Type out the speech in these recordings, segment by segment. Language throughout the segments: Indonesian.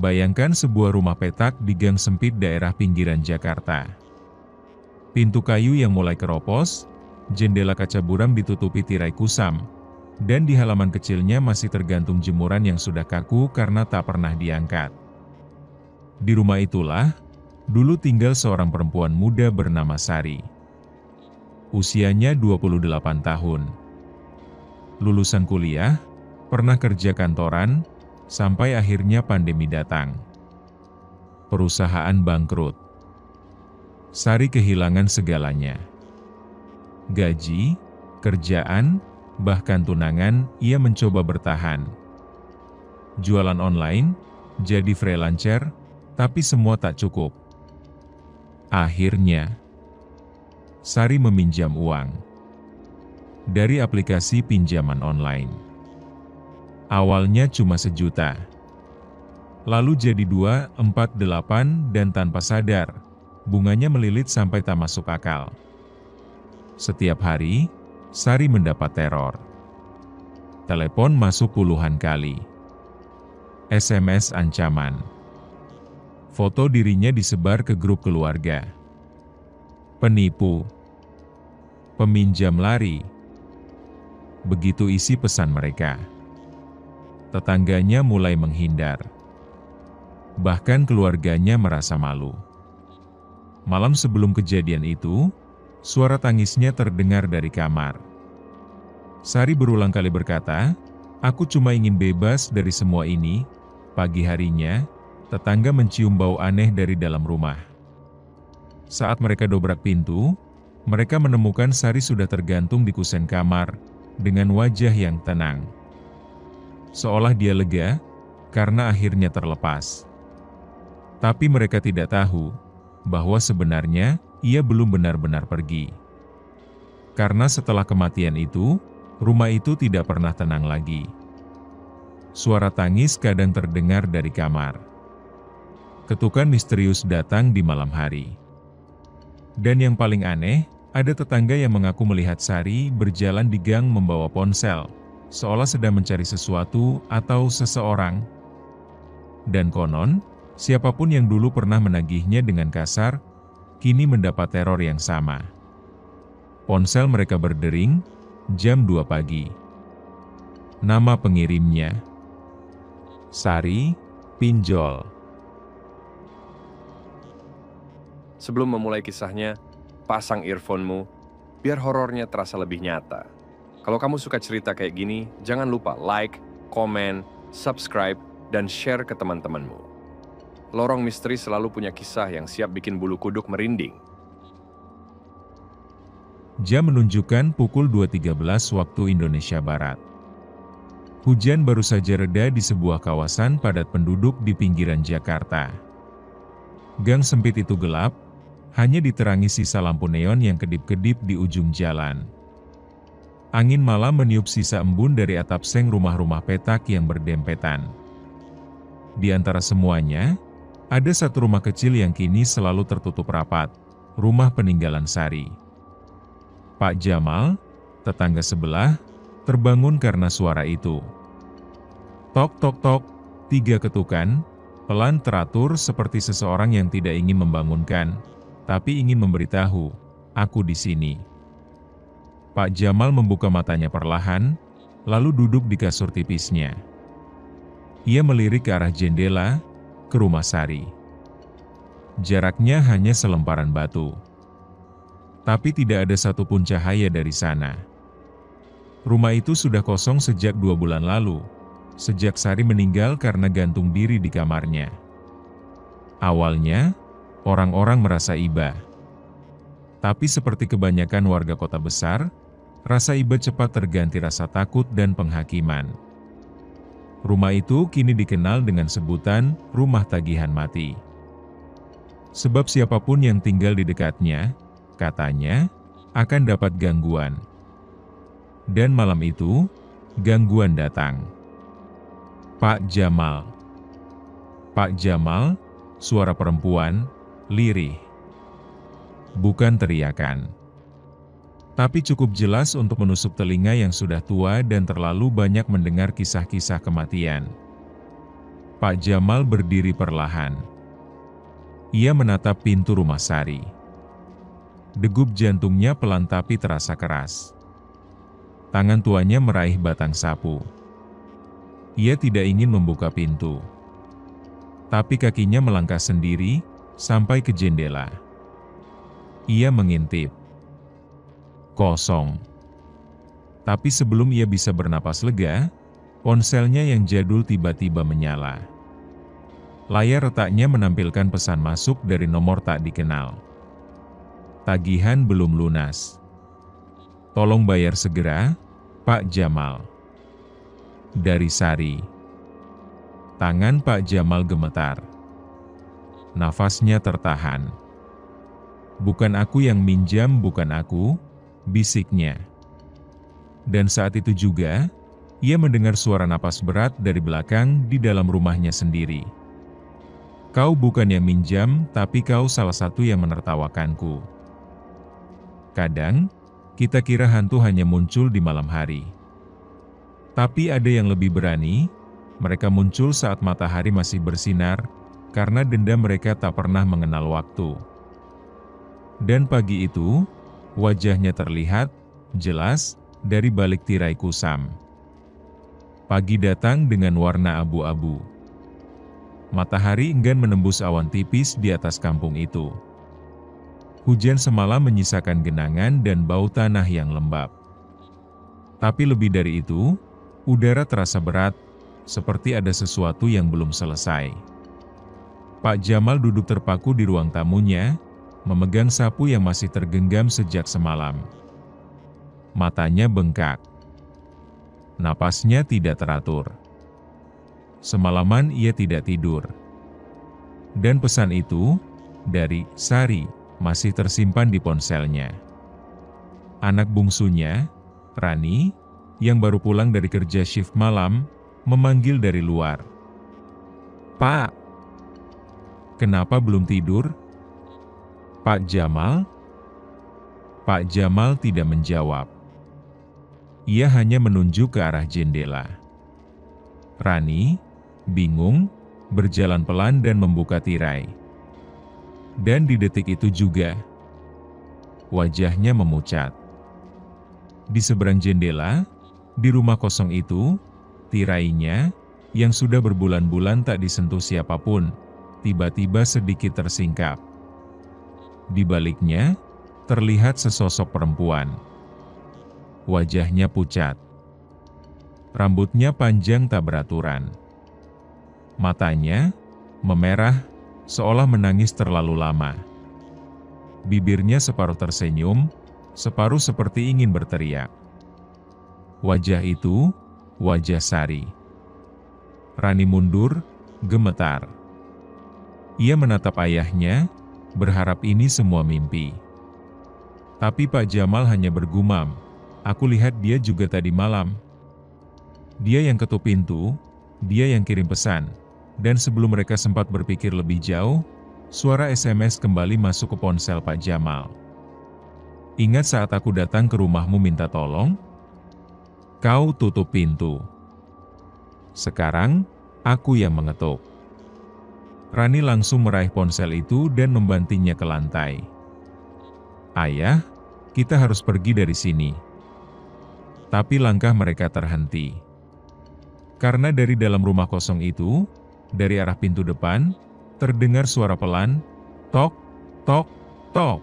Bayangkan sebuah rumah petak di gang sempit daerah pinggiran Jakarta. Pintu kayu yang mulai keropos, jendela kaca buram ditutupi tirai kusam, dan di halaman kecilnya masih tergantung jemuran yang sudah kaku karena tak pernah diangkat. Di rumah itulah, dulu tinggal seorang perempuan muda bernama Sari. Usianya 28 tahun. Lulusan kuliah, pernah kerja kantoran, sampai akhirnya pandemi datang. Perusahaan bangkrut. Sari kehilangan segalanya. Gaji, kerjaan, bahkan tunangan, ia mencoba bertahan. Jualan online, jadi freelancer, tapi semua tak cukup. Akhirnya, Sari meminjam uang dari aplikasi pinjaman online. Awalnya cuma 1 juta, lalu jadi 2, 4, 8, dan tanpa sadar, bunganya melilit sampai tak masuk akal. Setiap hari, Sari mendapat teror. Telepon masuk puluhan kali. SMS ancaman. Foto dirinya disebar ke grup keluarga. Penipu. Peminjam lari. Begitu isi pesan mereka. Tetangganya mulai menghindar. Bahkan keluarganya merasa malu. Malam sebelum kejadian itu, suara tangisnya terdengar dari kamar. Sari berulang kali berkata, "Aku cuma ingin bebas dari semua ini." Pagi harinya, tetangga mencium bau aneh dari dalam rumah. Saat mereka dobrak pintu, mereka menemukan Sari sudah tergantung di kusen kamar, dengan wajah yang tenang. Seolah dia lega, karena akhirnya terlepas. Tapi mereka tidak tahu, bahwa sebenarnya, ia belum benar-benar pergi. Karena setelah kematian itu, rumah itu tidak pernah tenang lagi. Suara tangis kadang terdengar dari kamar. Ketukan misterius datang di malam hari. Dan yang paling aneh, ada tetangga yang mengaku melihat Sari berjalan di gang membawa ponsel, seolah sedang mencari sesuatu atau seseorang. Dan konon, siapapun yang dulu pernah menagihnya dengan kasar, kini mendapat teror yang sama. Ponsel mereka berdering, jam 2 pagi. Nama pengirimnya, Sari Pinjol. Sebelum memulai kisahnya, pasang earphone-mu, biar horornya terasa lebih nyata. Kalau kamu suka cerita kayak gini, jangan lupa like, komen, subscribe, dan share ke teman-temanmu. Lorong Misteri selalu punya kisah yang siap bikin bulu kuduk merinding. Jam menunjukkan pukul 2.13 waktu Indonesia Barat. Hujan baru saja reda di sebuah kawasan padat penduduk di pinggiran Jakarta. Gang sempit itu gelap, hanya diterangi sisa lampu neon yang kedip-kedip di ujung jalan. Angin malam meniup sisa embun dari atap seng rumah-rumah petak yang berdempetan. Di antara semuanya, ada satu rumah kecil yang kini selalu tertutup rapat, rumah peninggalan Sari. Pak Jamal, tetangga sebelah, terbangun karena suara itu. Tok tok tok, 3 ketukan, pelan teratur seperti seseorang yang tidak ingin membangunkan, tapi ingin memberitahu, "Aku di sini." Pak Jamal membuka matanya perlahan, lalu duduk di kasur tipisnya. Ia melirik ke arah jendela, ke rumah Sari. Jaraknya hanya selemparan batu. Tapi tidak ada satupun cahaya dari sana. Rumah itu sudah kosong sejak 2 bulan lalu, sejak Sari meninggal karena gantung diri di kamarnya. Awalnya, orang-orang merasa iba. Tapi seperti kebanyakan warga kota besar, rasa iba cepat terganti rasa takut dan penghakiman. Rumah itu kini dikenal dengan sebutan rumah tagihan mati. Sebab siapapun yang tinggal di dekatnya, katanya, akan dapat gangguan. Dan malam itu, gangguan datang. Pak Jamal. Pak Jamal, suara perempuan, lirih. Bukan teriakan. Tapi cukup jelas untuk menusuk telinga yang sudah tua dan terlalu banyak mendengar kisah-kisah kematian. Pak Jamal berdiri perlahan. Ia menatap pintu rumah Sari. Degup jantungnya pelan tapi terasa keras. Tangan tuanya meraih batang sapu. Ia tidak ingin membuka pintu. Tapi kakinya melangkah sendiri, sampai ke jendela. Ia mengintip. Kosong. Tapi sebelum ia bisa bernapas lega, ponselnya yang jadul tiba-tiba menyala. Layar retaknya menampilkan pesan masuk dari nomor tak dikenal. Tagihan belum lunas. Tolong bayar segera, Pak Jamal. Dari Sari. Tangan Pak Jamal gemetar. Nafasnya tertahan. Bukan aku yang minjam, bukan aku, bisiknya. Dan saat itu juga, ia mendengar suara napas berat dari belakang di dalam rumahnya sendiri. Kau bukan yang minjam, tapi kau salah satu yang menertawakanku. Kadang, kita kira hantu hanya muncul di malam hari. Tapi ada yang lebih berani, mereka muncul saat matahari masih bersinar, karena dendam mereka tak pernah mengenal waktu. Dan pagi itu, wajahnya terlihat jelas dari balik tirai kusam. Pagi datang dengan warna abu-abu. Matahari enggan menembus awan tipis di atas kampung itu. Hujan semalam menyisakan genangan dan bau tanah yang lembab. Tapi lebih dari itu, udara terasa berat, seperti ada sesuatu yang belum selesai. Pak Jamal duduk terpaku di ruang tamunya, memegang sapu yang masih tergenggam sejak semalam. Matanya bengkak. Napasnya tidak teratur. Semalaman ia tidak tidur. Dan pesan itu, dari Sari, masih tersimpan di ponselnya. Anak bungsunya, Rani, yang baru pulang dari kerja shift malam, memanggil dari luar. Pak, kenapa belum tidur? Pak Jamal? Pak Jamal tidak menjawab. Ia hanya menunjuk ke arah jendela. Rani, bingung, berjalan pelan dan membuka tirai. Dan di detik itu juga, wajahnya memucat. Di seberang jendela, di rumah kosong itu, tirainya, yang sudah berbulan-bulan tak disentuh siapapun, tiba-tiba sedikit tersingkap. Di baliknya, terlihat sesosok perempuan. Wajahnya pucat. Rambutnya panjang tak beraturan. Matanya memerah, seolah menangis terlalu lama. Bibirnya separuh tersenyum, separuh seperti ingin berteriak. Wajah itu, wajah Sari. Rani mundur, gemetar. Ia menatap ayahnya, berharap ini semua mimpi. Tapi Pak Jamal hanya bergumam, aku lihat dia juga tadi malam. Dia yang ketuk pintu, dia yang kirim pesan, dan sebelum mereka sempat berpikir lebih jauh, suara SMS kembali masuk ke ponsel Pak Jamal. Ingat saat aku datang ke rumahmu minta tolong? Kau tutup pintu. Sekarang, aku yang mengetuk. Rani langsung meraih ponsel itu dan membantingnya ke lantai. Ayah, kita harus pergi dari sini. Tapi langkah mereka terhenti. Karena dari dalam rumah kosong itu, dari arah pintu depan, terdengar suara pelan, tok, tok, tok.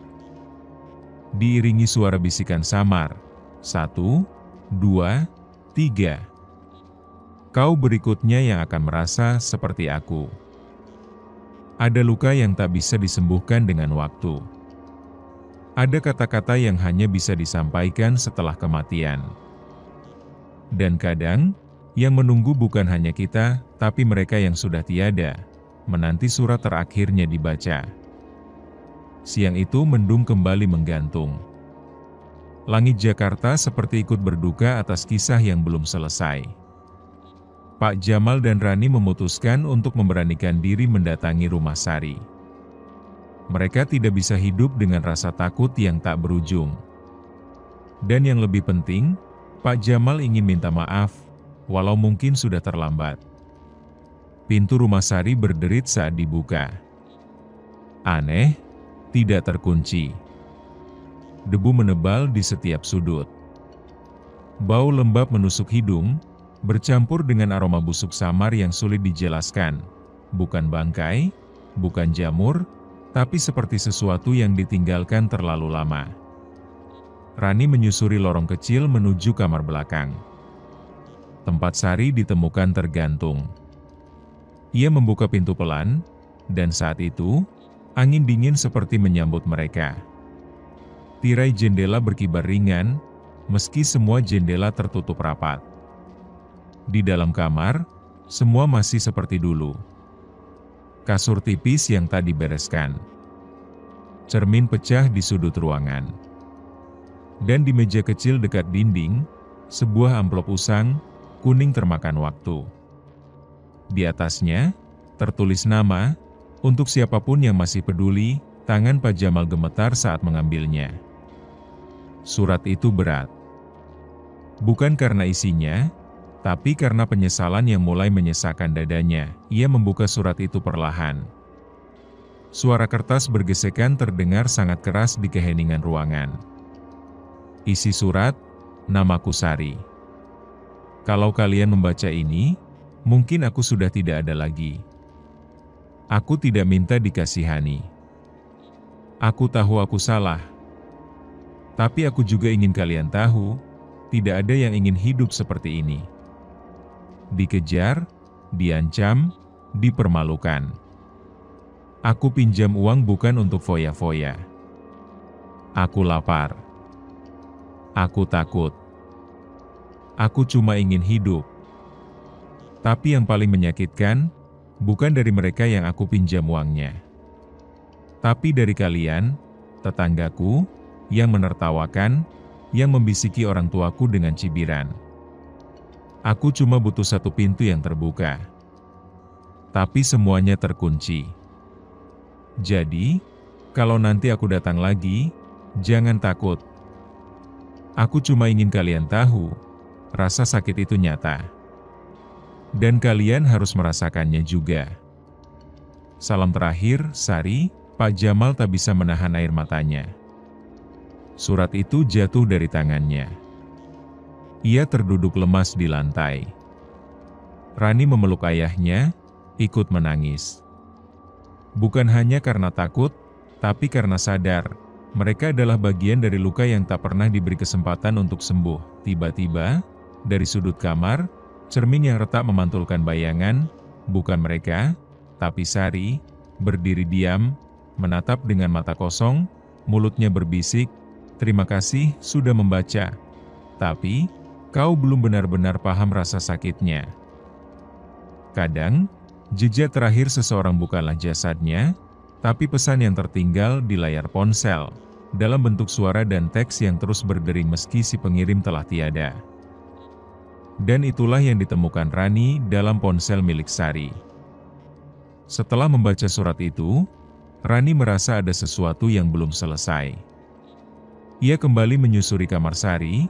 Diiringi suara bisikan samar, 1, 2, 3. Kau berikutnya yang akan merasa seperti aku. Ada luka yang tak bisa disembuhkan dengan waktu. Ada kata-kata yang hanya bisa disampaikan setelah kematian. Dan kadang, yang menunggu bukan hanya kita, tapi mereka yang sudah tiada, menanti surat terakhirnya dibaca. Siang itu mendung kembali menggantung. Langit Jakarta seperti ikut berduka atas kisah yang belum selesai. Pak Jamal dan Rani memutuskan untuk memberanikan diri mendatangi rumah Sari. Mereka tidak bisa hidup dengan rasa takut yang tak berujung. Dan yang lebih penting, Pak Jamal ingin minta maaf, walau mungkin sudah terlambat. Pintu rumah Sari berderit saat dibuka. Aneh, tidak terkunci. Debu menebal di setiap sudut. Bau lembab menusuk hidung, bercampur dengan aroma busuk samar yang sulit dijelaskan. Bukan bangkai, bukan jamur, tapi seperti sesuatu yang ditinggalkan terlalu lama. Rani menyusuri lorong kecil menuju kamar belakang. Tempat Sari ditemukan tergantung. Ia membuka pintu pelan, dan saat itu, angin dingin seperti menyambut mereka. Tirai jendela berkibar ringan, meski semua jendela tertutup rapat. Di dalam kamar, semua masih seperti dulu. Kasur tipis yang tak dibereskan. Cermin pecah di sudut ruangan. Dan di meja kecil dekat dinding, sebuah amplop usang, kuning termakan waktu. Di atasnya, tertulis nama, untuk siapapun yang masih peduli, tangan Pak Jamal gemetar saat mengambilnya. Surat itu berat. Bukan karena isinya, tapi karena penyesalan yang mulai menyesakkan dadanya, ia membuka surat itu perlahan. Suara kertas bergesekan terdengar sangat keras di keheningan ruangan. Isi surat, namaku Sari. Kalau kalian membaca ini, mungkin aku sudah tidak ada lagi. Aku tidak minta dikasihani. Aku tahu aku salah. Tapi aku juga ingin kalian tahu, tidak ada yang ingin hidup seperti ini. Dikejar, diancam, dipermalukan. Aku pinjam uang bukan untuk foya-foya. Aku lapar. Aku takut. Aku cuma ingin hidup. Tapi yang paling menyakitkan, bukan dari mereka yang aku pinjam uangnya. Tapi dari kalian, tetanggaku, yang menertawakan, yang membisiki orang tuaku dengan cibiran. Aku cuma butuh satu pintu yang terbuka. Tapi semuanya terkunci. Jadi, kalau nanti aku datang lagi, jangan takut. Aku cuma ingin kalian tahu, rasa sakit itu nyata. Dan kalian harus merasakannya juga. Salam terakhir, Sari. Pak Jamal tak bisa menahan air matanya. Surat itu jatuh dari tangannya. Ia terduduk lemas di lantai. Rani memeluk ayahnya, ikut menangis. Bukan hanya karena takut, tapi karena sadar, mereka adalah bagian dari luka yang tak pernah diberi kesempatan untuk sembuh. Tiba-tiba, dari sudut kamar, cermin yang retak memantulkan bayangan, bukan mereka, tapi Sari, berdiri diam, menatap dengan mata kosong, mulutnya berbisik, "Terima kasih sudah membaca. Tapi, kau belum benar-benar paham rasa sakitnya." Kadang, jejak terakhir seseorang bukanlah jasadnya, tapi pesan yang tertinggal di layar ponsel, dalam bentuk suara dan teks yang terus berdering meski si pengirim telah tiada. Dan itulah yang ditemukan Rani dalam ponsel milik Sari. Setelah membaca surat itu, Rani merasa ada sesuatu yang belum selesai. Ia kembali menyusuri kamar Sari,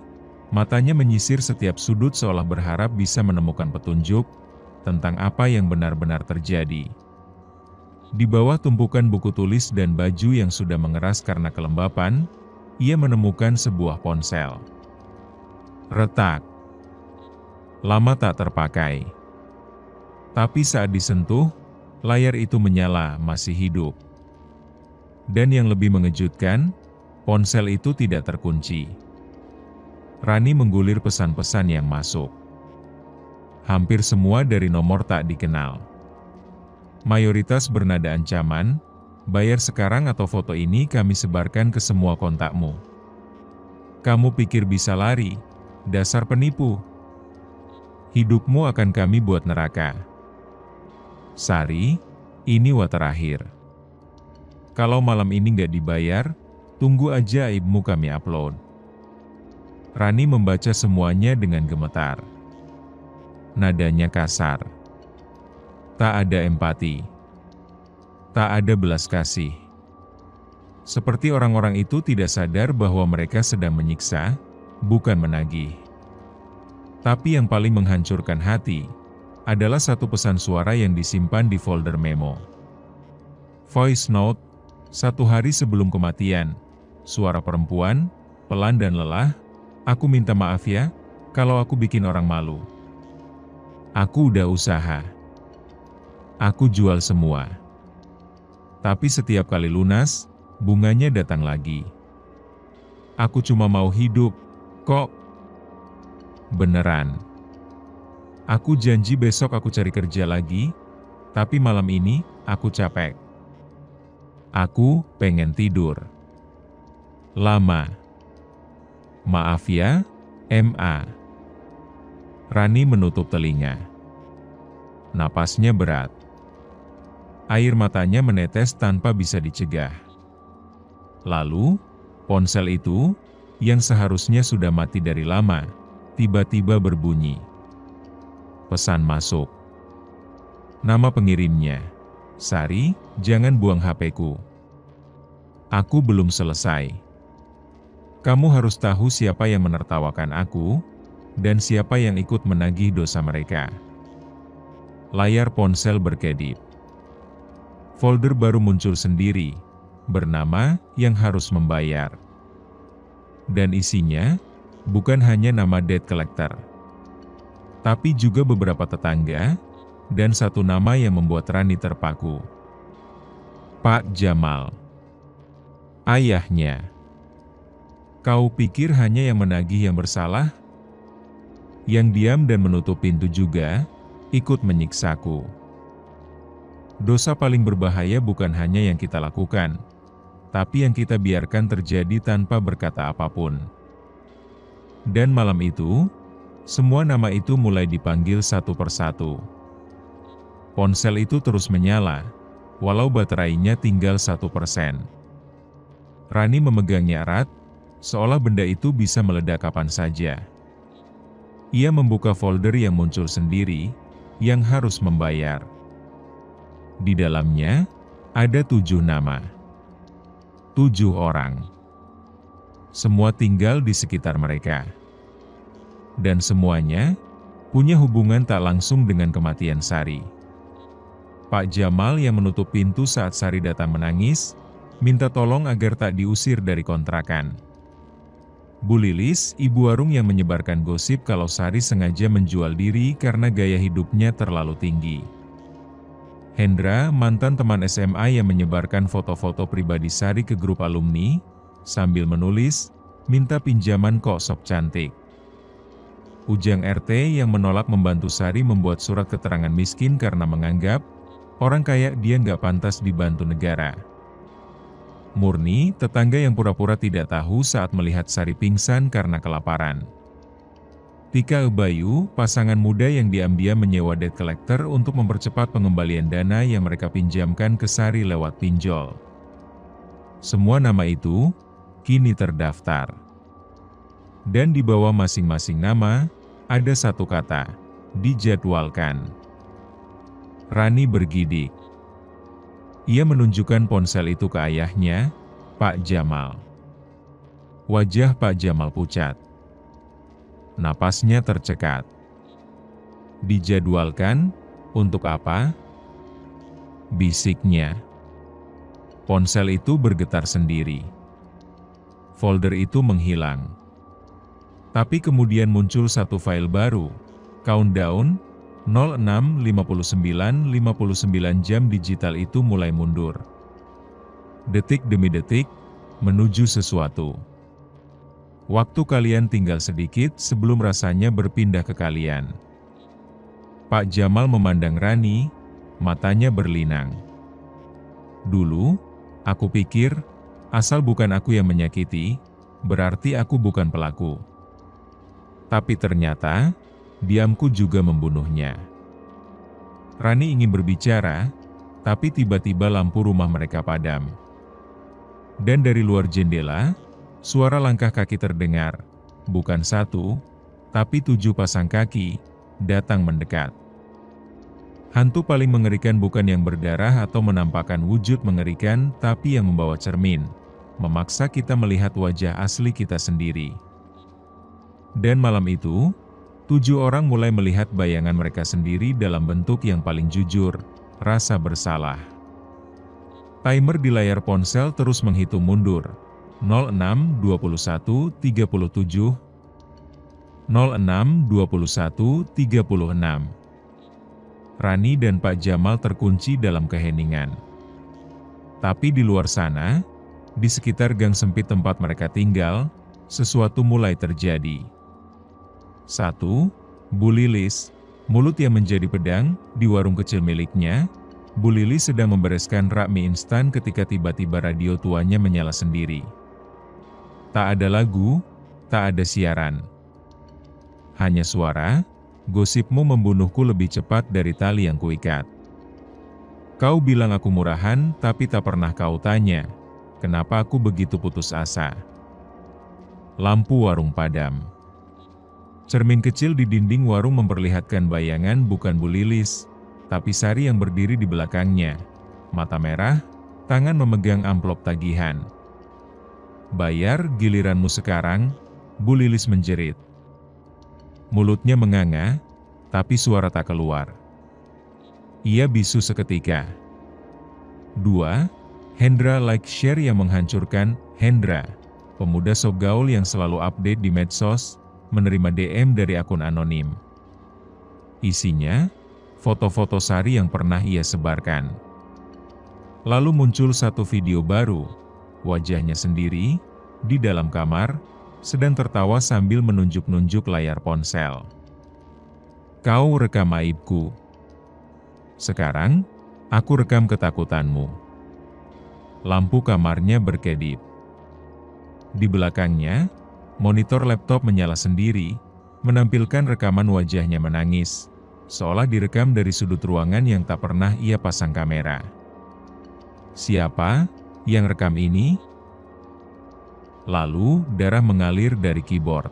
matanya menyisir setiap sudut seolah berharap bisa menemukan petunjuk tentang apa yang benar-benar terjadi. Di bawah tumpukan buku tulis dan baju yang sudah mengeras karena kelembapan, ia menemukan sebuah ponsel. Retak. Lama tak terpakai. Tapi saat disentuh, layar itu menyala, masih hidup. Dan yang lebih mengejutkan, ponsel itu tidak terkunci. Rani menggulir pesan-pesan yang masuk. Hampir semua dari nomor tak dikenal. Mayoritas bernada ancaman, "Bayar sekarang atau foto ini kami sebarkan ke semua kontakmu. Kamu pikir bisa lari? Dasar penipu. Hidupmu akan kami buat neraka. Sari, ini wa terakhir. Kalau malam ini nggak dibayar, tunggu aja aibmu kami upload." Rani membaca semuanya dengan gemetar. Nadanya kasar. Tak ada empati. Tak ada belas kasih. Seperti orang-orang itu tidak sadar bahwa mereka sedang menyiksa, bukan menagih. Tapi yang paling menghancurkan hati, adalah satu pesan suara yang disimpan di folder memo. Voice note, 1 hari sebelum kematian, suara perempuan, pelan dan lelah, aku minta maaf ya, kalau aku bikin orang malu. Aku udah usaha. Aku jual semua. Tapi setiap kali lunas, bunganya datang lagi. Aku cuma mau hidup, kok. Beneran. Aku janji besok aku cari kerja lagi, tapi malam ini, aku capek. Aku pengen tidur. Lama. Maaf ya, MA. Rani menutup telinga. Napasnya berat. Air matanya menetes tanpa bisa dicegah. Lalu, ponsel itu, yang seharusnya sudah mati dari lama, tiba-tiba berbunyi. Pesan masuk. Nama pengirimnya. Sari, jangan buang HP-ku. Aku belum selesai. Kamu harus tahu siapa yang menertawakan aku, dan siapa yang ikut menagih dosa mereka. Layar ponsel berkedip. Folder baru muncul sendiri, bernama yang harus membayar. Dan isinya, bukan hanya nama debt collector, tapi juga beberapa tetangga, dan satu nama yang membuat Rani terpaku. Pak Jamal. Ayahnya. Kau pikir hanya yang menagih yang bersalah? Yang diam dan menutup pintu juga, ikut menyiksaku. Dosa paling berbahaya bukan hanya yang kita lakukan, tapi yang kita biarkan terjadi tanpa berkata apapun. Dan malam itu, semua nama itu mulai dipanggil satu persatu. Ponsel itu terus menyala, walau baterainya tinggal 1%. Rani memegangnya erat, seolah benda itu bisa meledak kapan saja. Ia membuka folder yang muncul sendiri, yang harus membayar. Di dalamnya, ada 7 nama. 7 orang. Semua tinggal di sekitar mereka. Dan semuanya, punya hubungan tak langsung dengan kematian Sari. Pak Jamal yang menutup pintu saat Sari datang menangis, minta tolong agar tak diusir dari kontrakan. Bu Lilis, ibu warung yang menyebarkan gosip kalau Sari sengaja menjual diri karena gaya hidupnya terlalu tinggi. Hendra, mantan teman SMA yang menyebarkan foto-foto pribadi Sari ke grup alumni, sambil menulis, minta pinjaman kok sok cantik. Ujang RT yang menolak membantu Sari membuat surat keterangan miskin karena menganggap, orang kaya dia nggak pantas dibantu negara. Murni, tetangga yang pura-pura tidak tahu saat melihat Sari pingsan karena kelaparan. Tika Bayu, pasangan muda yang diam-diam menyewa debt collector untuk mempercepat pengembalian dana yang mereka pinjamkan ke Sari lewat pinjol. Semua nama itu, kini terdaftar. Dan di bawah masing-masing nama, ada satu kata, dijadwalkan. Rani bergidik. Ia menunjukkan ponsel itu ke ayahnya, Pak Jamal. Wajah Pak Jamal pucat. Napasnya tercekat. Dijadwalkan, untuk apa? Bisiknya. Ponsel itu bergetar sendiri. Folder itu menghilang. Tapi kemudian muncul satu file baru, countdown, 06.59 jam digital itu mulai mundur. Detik demi detik, menuju sesuatu. Waktu kalian tinggal sedikit sebelum rasanya berpindah ke kalian. Pak Jamal memandang Rani, matanya berlinang. Dulu, aku pikir, asal bukan aku yang menyakiti, berarti aku bukan pelaku. Tapi ternyata, diamku juga membunuhnya. Rani ingin berbicara, tapi tiba-tiba lampu rumah mereka padam. Dan dari luar jendela, suara langkah kaki terdengar, bukan 1, tapi 7 pasang kaki, datang mendekat. Hantu paling mengerikan bukan yang berdarah atau menampakkan wujud mengerikan, tapi yang membawa cermin, memaksa kita melihat wajah asli kita sendiri. Dan malam itu, 7 orang mulai melihat bayangan mereka sendiri dalam bentuk yang paling jujur, rasa bersalah. Timer di layar ponsel terus menghitung mundur. 06, 21, 37, 06, 21, 36. Rani dan Pak Jamal terkunci dalam keheningan. Tapi di luar sana, di sekitar gang sempit tempat mereka tinggal, sesuatu mulai terjadi. 1. Bu Lilis, mulut yang menjadi pedang, di warung kecil miliknya. Bu Lilis sedang membereskan rak mie instan ketika tiba-tiba radio tuanya menyala sendiri. Tak ada lagu, tak ada siaran. Hanya suara, "Gosipmu membunuhku lebih cepat dari tali yang kuikat. Kau bilang aku murahan, tapi tak pernah kau tanya, kenapa aku begitu putus asa." Lampu warung padam. Cermin kecil di dinding warung memperlihatkan bayangan bukan Bu Lilis, tapi Sari yang berdiri di belakangnya. Mata merah, tangan memegang amplop tagihan. "Bayar giliranmu sekarang," Bu Lilis menjerit. Mulutnya menganga, tapi suara tak keluar. Ia bisu seketika. 2. Hendra like share yang menghancurkan. Hendra, pemuda sok gaul yang selalu update di medsos, menerima DM dari akun anonim. Isinya, foto-foto Sari yang pernah ia sebarkan. Lalu muncul satu video baru, wajahnya sendiri, di dalam kamar, sedang tertawa sambil menunjuk-nunjuk layar ponsel. "Kau rekam aibku. Sekarang, aku rekam ketakutanmu." Lampu kamarnya berkedip. Di belakangnya, monitor laptop menyala sendiri, menampilkan rekaman wajahnya menangis, seolah direkam dari sudut ruangan yang tak pernah ia pasang kamera. Siapa yang rekam ini? Lalu, darah mengalir dari keyboard.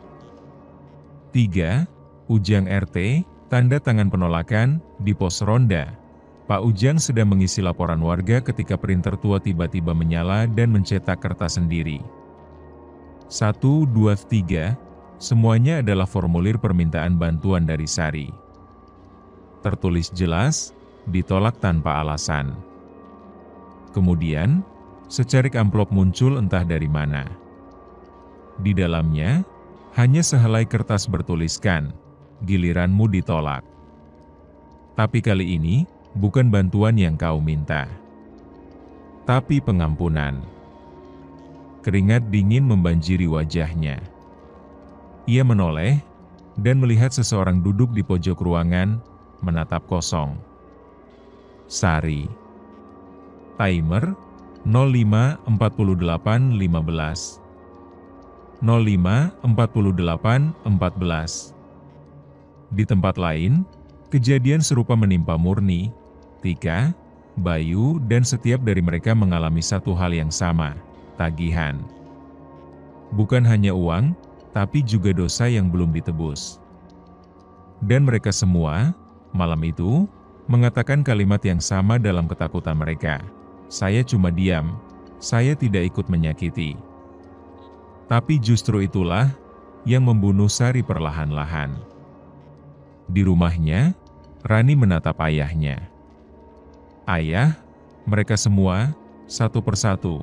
3. Ujang RT, tanda tangan penolakan, di pos ronda. Pak Ujang sedang mengisi laporan warga ketika printer tua tiba-tiba menyala dan mencetak kertas sendiri. 1, 2, 3, semuanya adalah formulir permintaan bantuan dari Sari. Tertulis jelas, ditolak tanpa alasan. Kemudian, secarik amplop muncul entah dari mana. Di dalamnya, hanya sehelai kertas bertuliskan, "Giliranmu ditolak." Tapi kali ini, bukan bantuan yang kau minta, tapi pengampunan. Keringat dingin membanjiri wajahnya. Ia menoleh, dan melihat seseorang duduk di pojok ruangan, menatap kosong. Sari. Timer, 05.48.15. 05.48.14. Di tempat lain, kejadian serupa menimpa Murni, Tika, Bayu dan setiap dari mereka mengalami satu hal yang sama, tagihan. Bukan hanya uang, tapi juga dosa yang belum ditebus. Dan mereka semua, malam itu, mengatakan kalimat yang sama dalam ketakutan mereka. "Saya cuma diam, saya tidak ikut menyakiti." Tapi justru itulah yang membunuh Sari perlahan-lahan. Di rumahnya, Rani menatap ayahnya. "Ayah," mereka semua, satu persatu.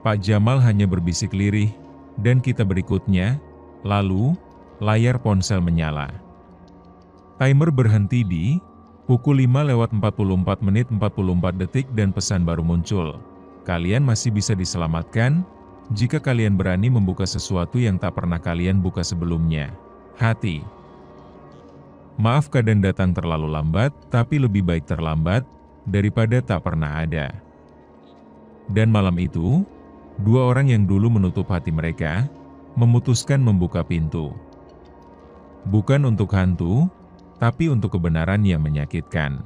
Pak Jamal hanya berbisik lirih, dan kita berikutnya, lalu, layar ponsel menyala. Timer berhenti di pukul 5:44 dan pesan baru muncul. "Kalian masih bisa diselamatkan, jika kalian berani membuka sesuatu yang tak pernah kalian buka sebelumnya. Hati. Maaf kadang datang terlalu lambat, tapi lebih baik terlambat, daripada tak pernah ada." Dan malam itu, dua orang yang dulu menutup hati mereka, memutuskan membuka pintu. Bukan untuk hantu, tapi untuk kebenaran yang menyakitkan.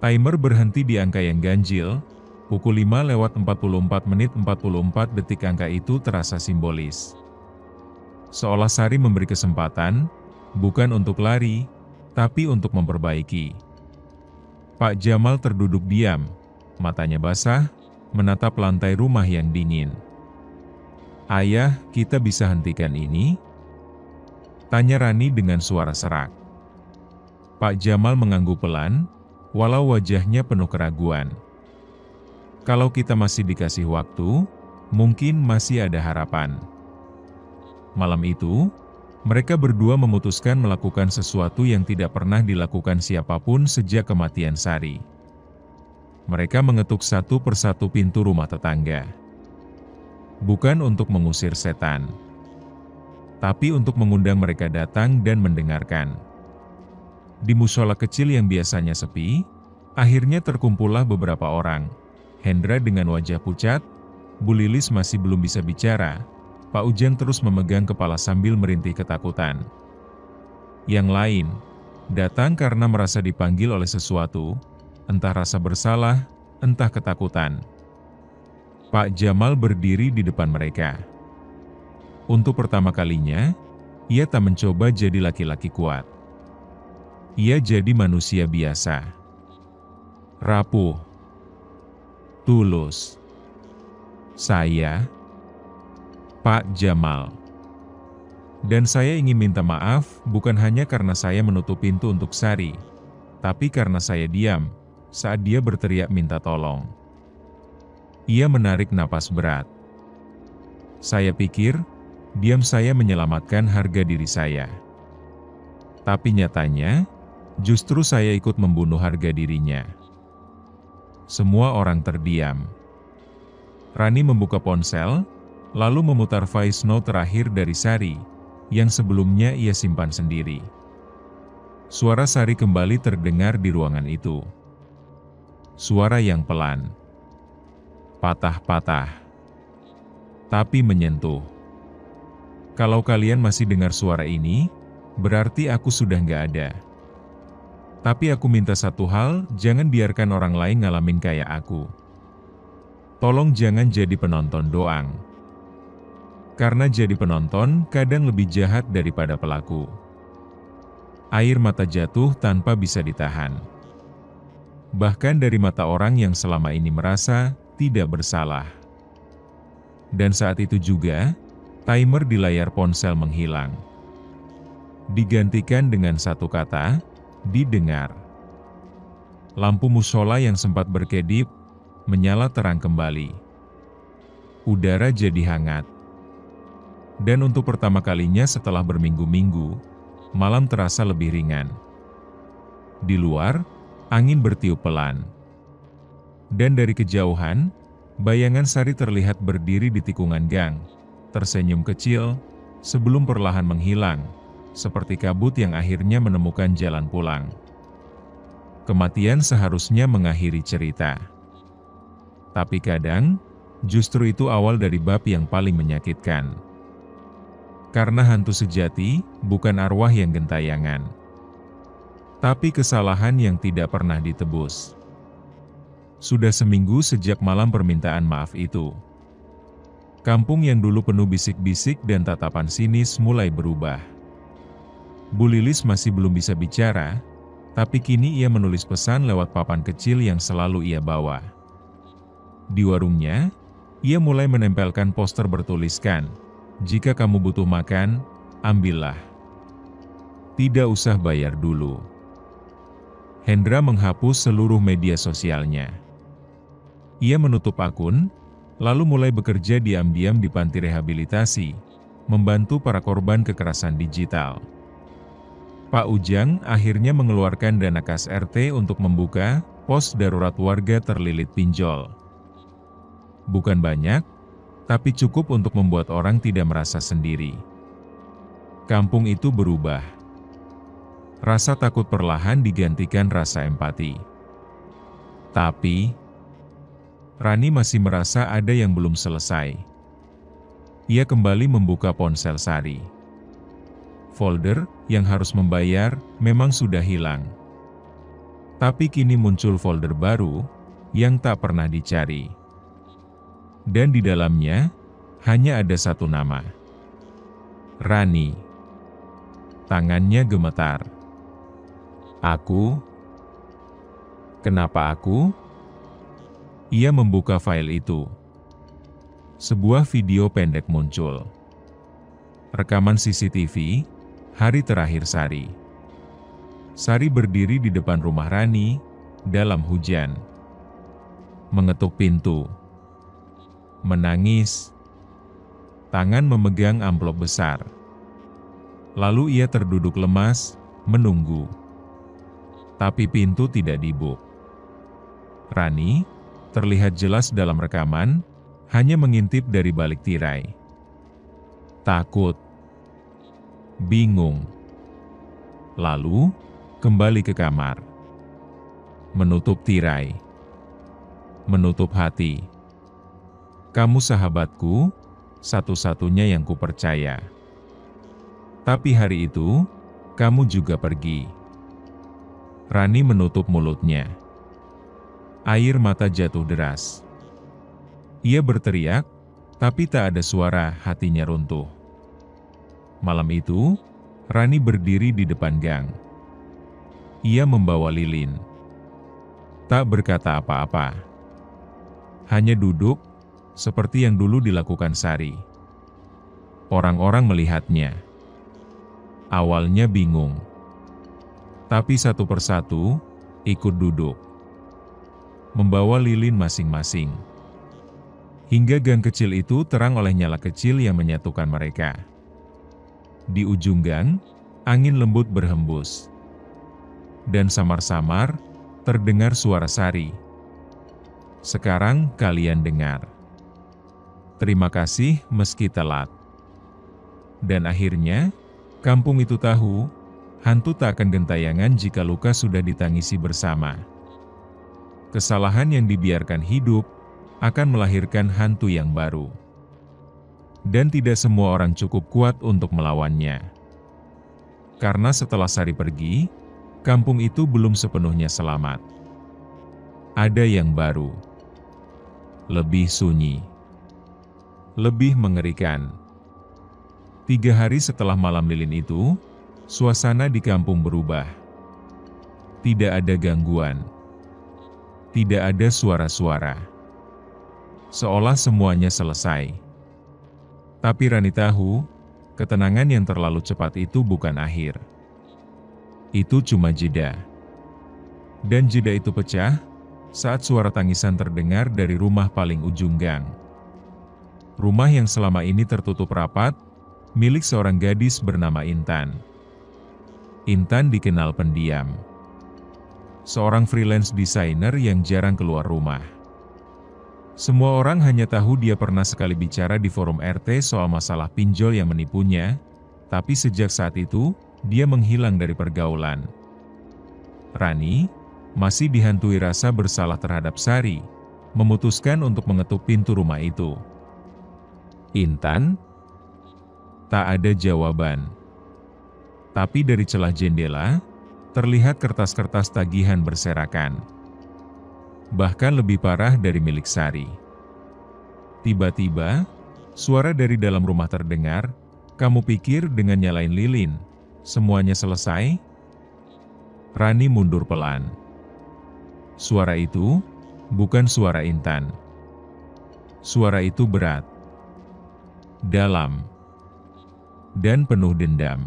Timer berhenti di angka yang ganjil, pukul 5:44 angka itu terasa simbolis. Seolah Sari memberi kesempatan, bukan untuk lari, tapi untuk memperbaiki. Pak Jamal terduduk diam, matanya basah, menatap lantai rumah yang dingin. "Ayah, kita bisa hentikan ini?" Tanya Rani dengan suara serak. Pak Jamal mengangguk pelan, walau wajahnya penuh keraguan. Kalau kita masih dikasih waktu, mungkin masih ada harapan. Malam itu, mereka berdua memutuskan melakukan sesuatu yang tidak pernah dilakukan siapapun sejak kematian Sari. Mereka mengetuk satu persatu pintu rumah tetangga. Bukan untuk mengusir setan, tapi untuk mengundang mereka datang dan mendengarkan. Di musola kecil yang biasanya sepi, akhirnya terkumpullah beberapa orang. Hendra dengan wajah pucat, Bu Lilis masih belum bisa bicara, Pak Ujang terus memegang kepala sambil merintih ketakutan. Yang lain, datang karena merasa dipanggil oleh sesuatu, entah rasa bersalah, entah ketakutan. Pak Jamal berdiri di depan mereka. Untuk pertama kalinya, ia tak mencoba jadi laki-laki kuat. Ia jadi manusia biasa. Rapuh. Tulus. Saya, Pak Jamal. Dan saya ingin minta maaf bukan hanya karena saya menutup pintu untuk Sari, tapi karena saya diam saat dia berteriak minta tolong. Ia menarik napas berat. Saya pikir, diam saya menyelamatkan harga diri saya. Tapi nyatanya, justru saya ikut membunuh harga dirinya. Semua orang terdiam. Rani membuka ponsel, lalu memutar voice note terakhir dari Sari, yang sebelumnya ia simpan sendiri. Suara Sari kembali terdengar di ruangan itu. Suara yang pelan, patah-patah, tapi menyentuh. Kalau kalian masih dengar suara ini, berarti aku sudah nggak ada. Tapi aku minta satu hal, jangan biarkan orang lain ngalamin kayak aku. Tolong jangan jadi penonton doang. Karena jadi penonton kadang lebih jahat daripada pelaku. Air mata jatuh tanpa bisa ditahan. Bahkan dari mata orang yang selama ini merasa tidak bersalah. Dan saat itu juga, timer di layar ponsel menghilang. Digantikan dengan satu kata, didengar. Lampu musola yang sempat berkedip, menyala terang kembali. Udara jadi hangat. Dan untuk pertama kalinya setelah berminggu-minggu, malam terasa lebih ringan. Di luar, angin bertiup pelan. Dan dari kejauhan, bayangan Sari terlihat berdiri di tikungan gang, tersenyum kecil, sebelum perlahan menghilang, seperti kabut yang akhirnya menemukan jalan pulang. Kematian seharusnya mengakhiri cerita. Tapi kadang, justru itu awal dari bab yang paling menyakitkan. Karena hantu sejati bukan arwah yang gentayangan, tapi kesalahan yang tidak pernah ditebus. Sudah seminggu sejak malam permintaan maaf itu. Kampung yang dulu penuh bisik-bisik dan tatapan sinis mulai berubah. Bu Lilis masih belum bisa bicara, tapi kini ia menulis pesan lewat papan kecil yang selalu ia bawa. Di warungnya, ia mulai menempelkan poster bertuliskan, "Jika kamu butuh makan, ambillah. Tidak usah bayar dulu." Hendra menghapus seluruh media sosialnya. Ia menutup akun, lalu mulai bekerja diam-diam di panti rehabilitasi, membantu para korban kekerasan digital. Pak Ujang akhirnya mengeluarkan dana kas RT untuk membuka pos darurat warga terlilit pinjol. Bukan banyak, tapi cukup untuk membuat orang tidak merasa sendiri. Kampung itu berubah. Rasa takut perlahan digantikan rasa empati. Tapi, Rani masih merasa ada yang belum selesai. Ia kembali membuka ponsel Sari. Folder yang harus membayar memang sudah hilang. Tapi kini muncul folder baru yang tak pernah dicari. Dan di dalamnya hanya ada satu nama. Rani. Tangannya gemetar. Aku? Kenapa aku? Ia membuka file itu. Sebuah video pendek muncul. Rekaman CCTV, Hari terakhir Sari. Sari berdiri di depan rumah Rani, dalam hujan. Mengetuk pintu. Menangis. Tangan memegang amplop besar. Lalu ia terduduk lemas, menunggu. Tapi pintu tidak dibuk. Rani, terlihat jelas dalam rekaman, hanya mengintip dari balik tirai. Takut. Bingung. Lalu, kembali ke kamar. Menutup tirai. Menutup hati. Kamu sahabatku, satu-satunya yang kupercaya. Tapi hari itu, kamu juga pergi. Rani menutup mulutnya. Air mata jatuh deras. Ia berteriak, tapi tak ada suara, hatinya runtuh. Malam itu, Rani berdiri di depan gang. Ia membawa lilin. Tak berkata apa-apa. Hanya duduk, seperti yang dulu dilakukan Sari. Orang-orang melihatnya. Awalnya bingung. Tapi satu persatu, ikut duduk. Membawa lilin masing-masing. Hingga gang kecil itu terang oleh nyala kecil yang menyatukan mereka. Di ujung gang, angin lembut berhembus. Dan samar-samar, terdengar suara Sari. Sekarang kalian dengar. Terima kasih meski telat. Dan akhirnya, kampung itu tahu, hantu tak akan gentayangan jika luka sudah ditangisi bersama. Kesalahan yang dibiarkan hidup, akan melahirkan hantu yang baru. Dan tidak semua orang cukup kuat untuk melawannya. Karena setelah Sari pergi, kampung itu belum sepenuhnya selamat. Ada yang baru. Lebih sunyi. Lebih mengerikan. 3 hari setelah malam lilin itu, suasana di kampung berubah. Tidak ada gangguan. Tidak ada suara-suara. Seolah semuanya selesai. Tapi Rani tahu, ketenangan yang terlalu cepat itu bukan akhir. Itu cuma jeda. Dan jeda itu pecah saat suara tangisan terdengar dari rumah paling ujung gang. Rumah yang selama ini tertutup rapat, milik seorang gadis bernama Intan. Intan dikenal pendiam. Seorang freelance designer yang jarang keluar rumah. Semua orang hanya tahu dia pernah sekali bicara di forum RT soal masalah pinjol yang menipunya, tapi sejak saat itu, dia menghilang dari pergaulan. Rani, masih dihantui rasa bersalah terhadap Sari, memutuskan untuk mengetuk pintu rumah itu. Intan? Tak ada jawaban. Tapi dari celah jendela, terlihat kertas-kertas tagihan berserakan. Bahkan lebih parah dari milik Sari. Tiba-tiba, suara dari dalam rumah terdengar, "Kamu pikir dengan nyalain lilin, semuanya selesai?" Rani mundur pelan. Suara itu, bukan suara Intan. Suara itu berat, dalam, dan penuh dendam.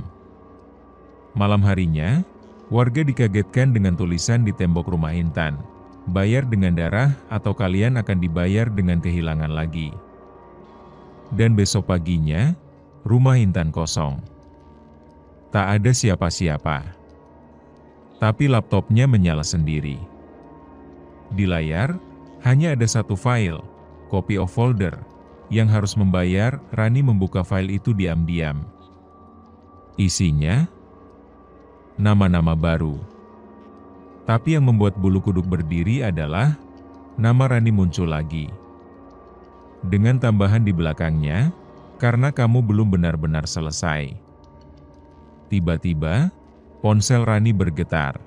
Malam harinya, warga dikagetkan dengan tulisan di tembok rumah Intan, "Bayar dengan darah atau kalian akan dibayar dengan kehilangan lagi." Dan besok paginya, rumah Intan kosong. Tak ada siapa-siapa. Tapi laptopnya menyala sendiri. Di layar, hanya ada satu file, copy of folder, yang harus membayar. Rani membuka file itu diam-diam. Isinya, nama-nama baru. Tapi yang membuat bulu kuduk berdiri adalah, nama Rani muncul lagi. Dengan tambahan di belakangnya, "Karena kamu belum benar-benar selesai." Tiba-tiba, ponsel Rani bergetar.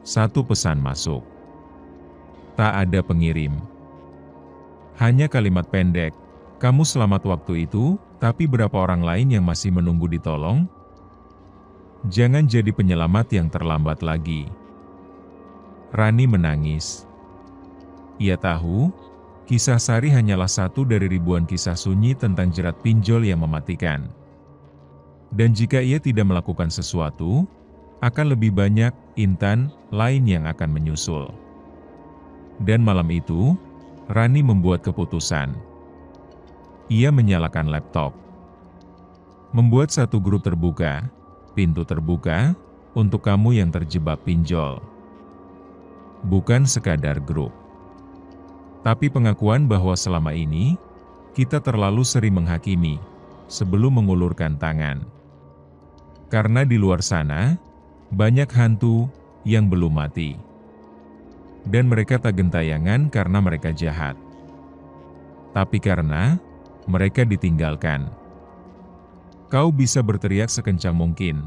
Satu pesan masuk. Tak ada pengirim. Hanya kalimat pendek, "Kamu selamat waktu itu, tapi berapa orang lain yang masih menunggu ditolong? Jangan jadi penyelamat yang terlambat lagi." Rani menangis. Ia tahu, kisah Sari hanyalah satu dari ribuan kisah sunyi tentang jerat pinjol yang mematikan. Dan jika ia tidak melakukan sesuatu, akan lebih banyak Intan lain yang akan menyusul. Dan malam itu, Rani membuat keputusan. Ia menyalakan laptop. Membuat satu grup terbuka, pintu terbuka, untuk kamu yang terjebak pinjol. Bukan sekadar grup. Tapi pengakuan bahwa selama ini, kita terlalu sering menghakimi, sebelum mengulurkan tangan. Karena di luar sana, banyak hantu yang belum mati. Dan mereka tak gentayangan karena mereka jahat. Tapi karena mereka ditinggalkan. Kau bisa berteriak sekencang mungkin,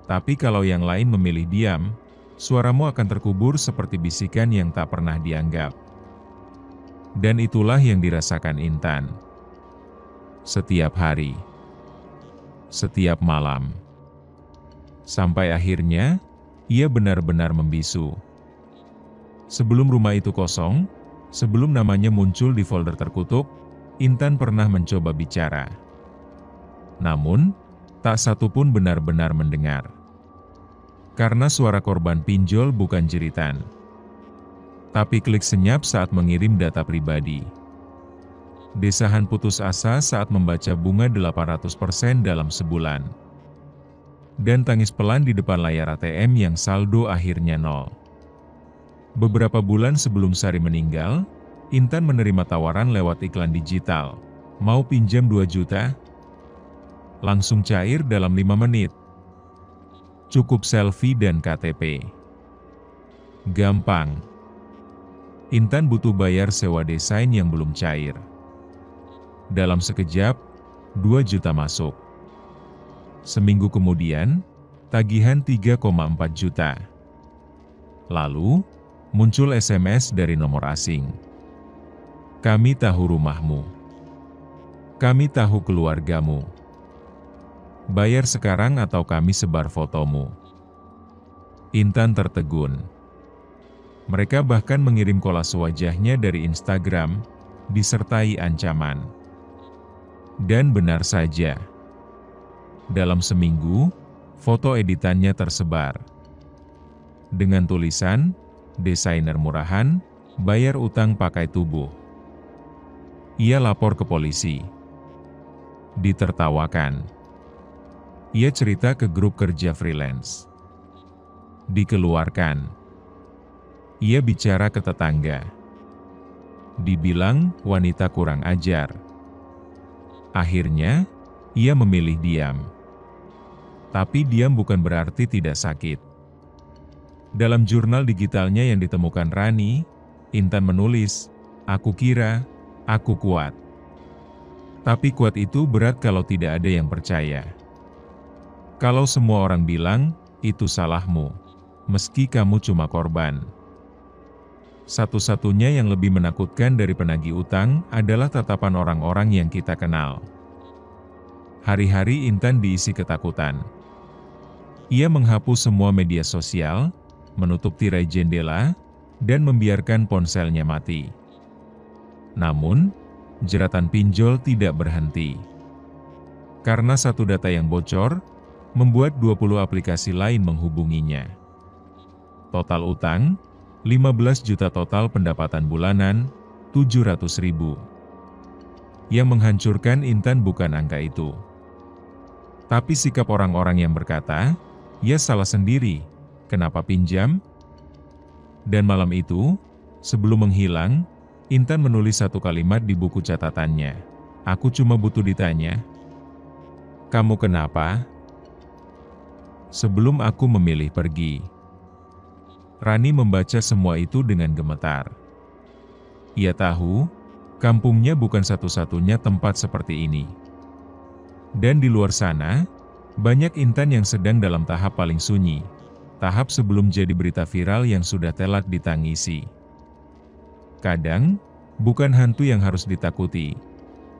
tapi kalau yang lain memilih diam, suaramu akan terkubur seperti bisikan yang tak pernah dianggap. Dan itulah yang dirasakan Intan. Setiap hari. Setiap malam. Sampai akhirnya, ia benar-benar membisu. Sebelum rumah itu kosong, sebelum namanya muncul di folder terkutuk, Intan pernah mencoba bicara. Namun, tak satu pun benar-benar mendengar. Karena suara korban pinjol bukan jeritan. Tapi klik senyap saat mengirim data pribadi. Desahan putus asa saat membaca bunga 800% dalam sebulan. Dan tangis pelan di depan layar ATM yang saldo akhirnya nol. Beberapa bulan sebelum Sari meninggal, Intan menerima tawaran lewat iklan digital. Mau pinjam 2 juta? Langsung cair dalam 5 menit. Cukup selfie dan KTP. Gampang. Intan butuh bayar sewa desain yang belum cair. Dalam sekejap, 2 juta masuk. Seminggu kemudian, tagihan 3,4 juta. Lalu, muncul SMS dari nomor asing. Kami tahu rumahmu. Kami tahu keluargamu. Bayar sekarang atau kami sebar fotomu. Intan tertegun. Mereka bahkan mengirim kolase wajahnya dari Instagram, disertai ancaman. Dan benar saja. Dalam seminggu, foto editannya tersebar. Dengan tulisan, desainer murahan, bayar utang pakai tubuh. Ia lapor ke polisi. Ditertawakan. Ia cerita ke grup kerja freelance. Dikeluarkan. Ia bicara ke tetangga. Dibilang wanita kurang ajar. Akhirnya, ia memilih diam. Tapi diam bukan berarti tidak sakit. Dalam jurnal digitalnya yang ditemukan Rani, Intan menulis, "Aku kira, aku kuat. Tapi kuat itu berat kalau tidak ada yang percaya. Kalau semua orang bilang, itu salahmu, meski kamu cuma korban." Satu-satunya yang lebih menakutkan dari penagih utang adalah tatapan orang-orang yang kita kenal. Hari-hari Intan diisi ketakutan. Ia menghapus semua media sosial, menutup tirai jendela, dan membiarkan ponselnya mati. Namun, jeratan pinjol tidak berhenti. Karena satu data yang bocor, membuat 20 aplikasi lain menghubunginya. Total utang, 15 juta total pendapatan bulanan, 700.000. Yang menghancurkan Intan bukan angka itu. Tapi sikap orang-orang yang berkata, "Ya salah sendiri, kenapa pinjam?" Dan malam itu, sebelum menghilang, Intan menulis satu kalimat di buku catatannya. "Aku cuma butuh ditanya, kamu kenapa?" Sebelum aku memilih pergi. Rani membaca semua itu dengan gemetar. Ia tahu, kampungnya bukan satu-satunya tempat seperti ini. Dan di luar sana, banyak Intan yang sedang dalam tahap paling sunyi, tahap sebelum jadi berita viral yang sudah telak ditangisi. Kadang, bukan hantu yang harus ditakuti,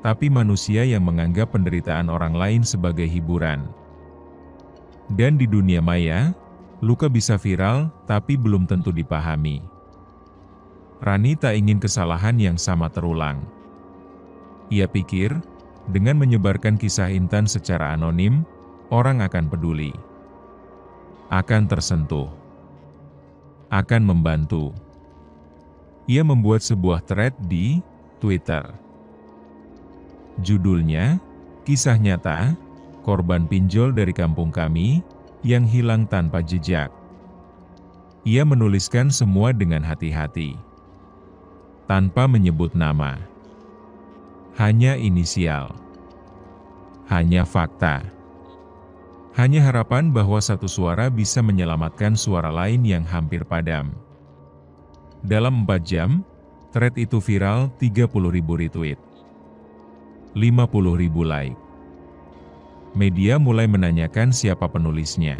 tapi manusia yang menganggap penderitaan orang lain sebagai hiburan. Dan di dunia maya, luka bisa viral, tapi belum tentu dipahami. Rani tak ingin kesalahan yang sama terulang. Ia pikir, dengan menyebarkan kisah Intan secara anonim, orang akan peduli, akan tersentuh, akan membantu. Ia membuat sebuah thread di Twitter. Judulnya, Kisah Nyata, Korban Pinjol dari Kampung Kami, yang Hilang Tanpa Jejak. Ia menuliskan semua dengan hati-hati, tanpa menyebut nama. Hanya inisial. Hanya fakta. Hanya harapan bahwa satu suara bisa menyelamatkan suara lain yang hampir padam. Dalam 4 jam, thread itu viral 30.000 retweet. 50.000 like. Media mulai menanyakan siapa penulisnya.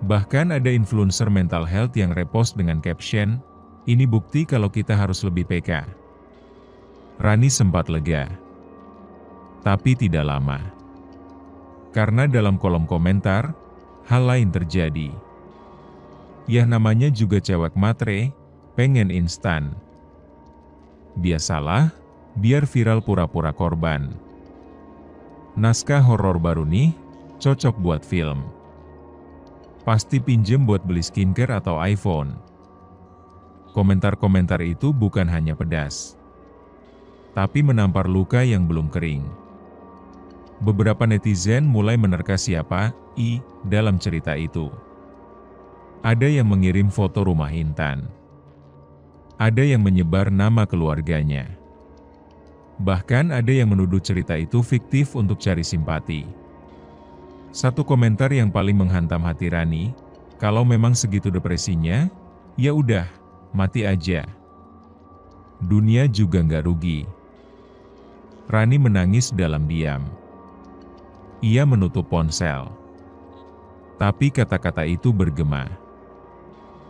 Bahkan ada influencer mental health yang repost dengan caption, "Ini bukti kalau kita harus lebih peka." Rani sempat lega. Tapi tidak lama. Karena dalam kolom komentar, hal lain terjadi. Ya namanya juga cewek matre, pengen instan. Biasalah, biar viral pura-pura korban. Naskah horor baru nih, cocok buat film. Pasti pinjem buat beli skincare atau iPhone. Komentar-komentar itu bukan hanya pedas, tapi menampar luka yang belum kering. Beberapa netizen mulai menerka siapa I dalam cerita itu. Ada yang mengirim foto rumah Intan. Ada yang menyebar nama keluarganya. Bahkan ada yang menuduh cerita itu fiktif untuk cari simpati. Satu komentar yang paling menghantam hati Rani, kalau memang segitu depresinya, ya udah, mati aja. Dunia juga nggak rugi. Rani menangis dalam diam. Ia menutup ponsel. Tapi kata-kata itu bergema.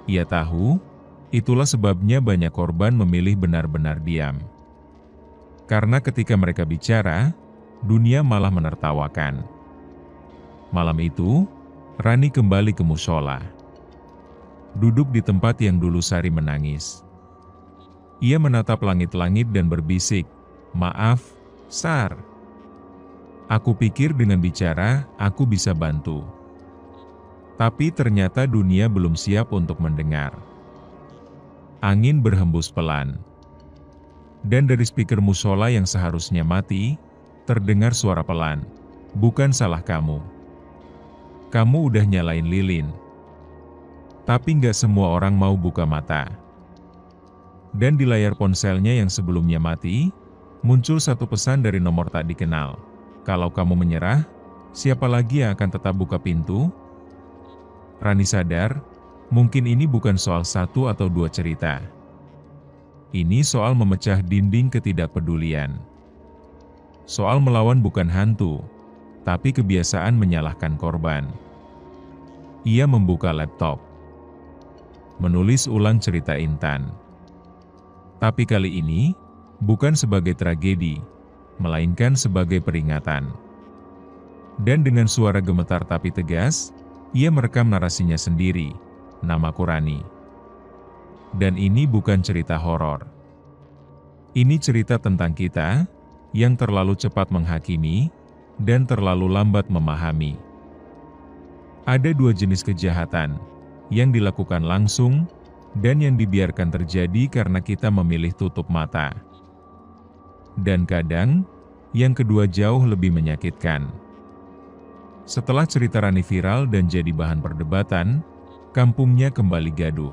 Ia tahu, itulah sebabnya banyak korban memilih benar-benar diam. Karena ketika mereka bicara, dunia malah menertawakan. Malam itu, Rani kembali ke musola. Duduk di tempat yang dulu Sari menangis. Ia menatap langit-langit dan berbisik, "Maaf, Sar. Aku pikir dengan bicara, aku bisa bantu." Tapi ternyata dunia belum siap untuk mendengar. Angin berhembus pelan. Dan dari speaker musola yang seharusnya mati, terdengar suara pelan. "Bukan salah kamu. Kamu udah nyalain lilin." Tapi nggak semua orang mau buka mata. Dan di layar ponselnya yang sebelumnya mati, muncul satu pesan dari nomor tak dikenal. "Kalau kamu menyerah, siapa lagi yang akan tetap buka pintu?" Rani sadar, mungkin ini bukan soal satu atau dua cerita. Ini soal memecah dinding ketidakpedulian. Soal melawan bukan hantu, tapi kebiasaan menyalahkan korban. Ia membuka laptop. Menulis ulang cerita Intan. Tapi kali ini, bukan sebagai tragedi, melainkan sebagai peringatan. Dan dengan suara gemetar tapi tegas, ia merekam narasinya sendiri, "Namaku Rani. Dan ini bukan cerita horor. Ini cerita tentang kita, yang terlalu cepat menghakimi, dan terlalu lambat memahami." Ada dua jenis kejahatan, yang dilakukan langsung, dan yang dibiarkan terjadi karena kita memilih tutup mata. Dan kadang, yang kedua jauh lebih menyakitkan. Setelah cerita Rani viral dan jadi bahan perdebatan, kampungnya kembali gaduh.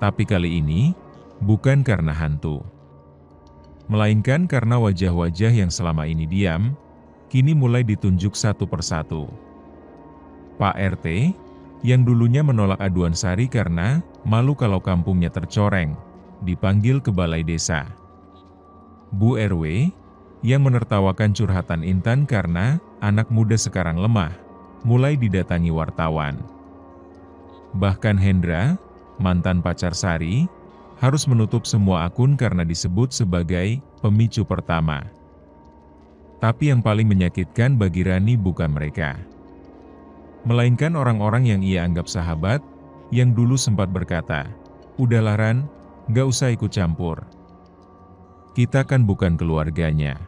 Tapi kali ini, bukan karena hantu. Melainkan karena wajah-wajah yang selama ini diam, kini mulai ditunjuk satu persatu. Pak RT, yang dulunya menolak aduan Sari karena malu kalau kampungnya tercoreng, dipanggil ke balai desa. Bu RW, yang menertawakan curhatan Intan karena anak muda sekarang lemah, mulai didatangi wartawan. Bahkan Hendra, mantan pacar Sari, harus menutup semua akun karena disebut sebagai pemicu pertama. Tapi yang paling menyakitkan bagi Rani bukan mereka, melainkan orang-orang yang ia anggap sahabat, yang dulu sempat berkata, "Udahlah Ran, gak usah ikut campur. Kita kan bukan keluarganya.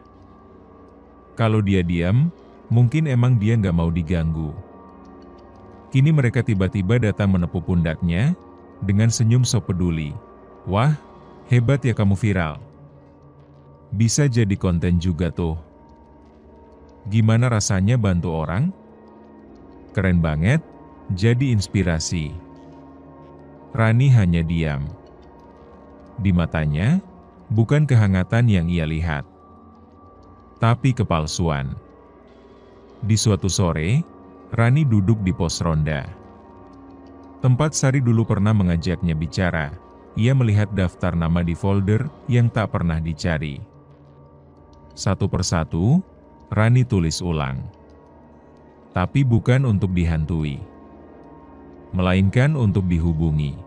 Kalau dia diam, Mungkin emang dia nggak mau diganggu. Kini mereka tiba-tiba datang menepuk pundaknya, dengan senyum sok peduli. Wah, hebat ya kamu viral. Bisa jadi konten juga tuh. Gimana rasanya bantu orang? Keren banget, jadi inspirasi. Rani hanya diam. Di matanya, bukan kehangatan yang ia lihat, tapi kepalsuan. Di suatu sore, Rani duduk di pos ronda. Tempat Sari dulu pernah mengajaknya bicara, ia melihat daftar nama di folder yang tak pernah dicari. Satu persatu, Rani tulis ulang. Tapi bukan untuk dihantui, melainkan untuk dihubungi.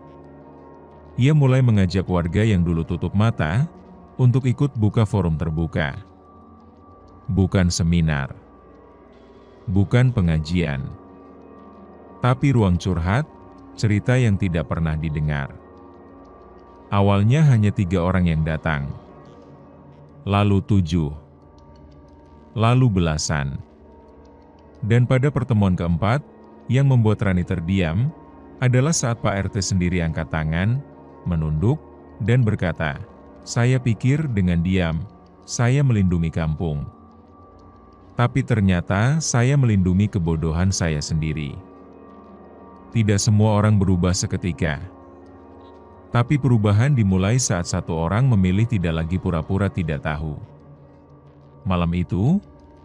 Ia mulai mengajak warga yang dulu tutup mata, untuk ikut buka forum terbuka. Bukan seminar, bukan pengajian, tapi ruang curhat, cerita yang tidak pernah didengar. Awalnya hanya 3 orang yang datang, lalu 7, lalu belasan. Dan pada pertemuan keempat, yang membuat Rani terdiam, adalah saat Pak RT sendiri angkat tangan, menunduk, dan berkata, "Saya pikir dengan diam, saya melindungi kampung. Tapi ternyata saya melindungi kebodohan saya sendiri." Tidak semua orang berubah seketika. Tapi perubahan dimulai saat satu orang memilih tidak lagi pura-pura tidak tahu. Malam itu,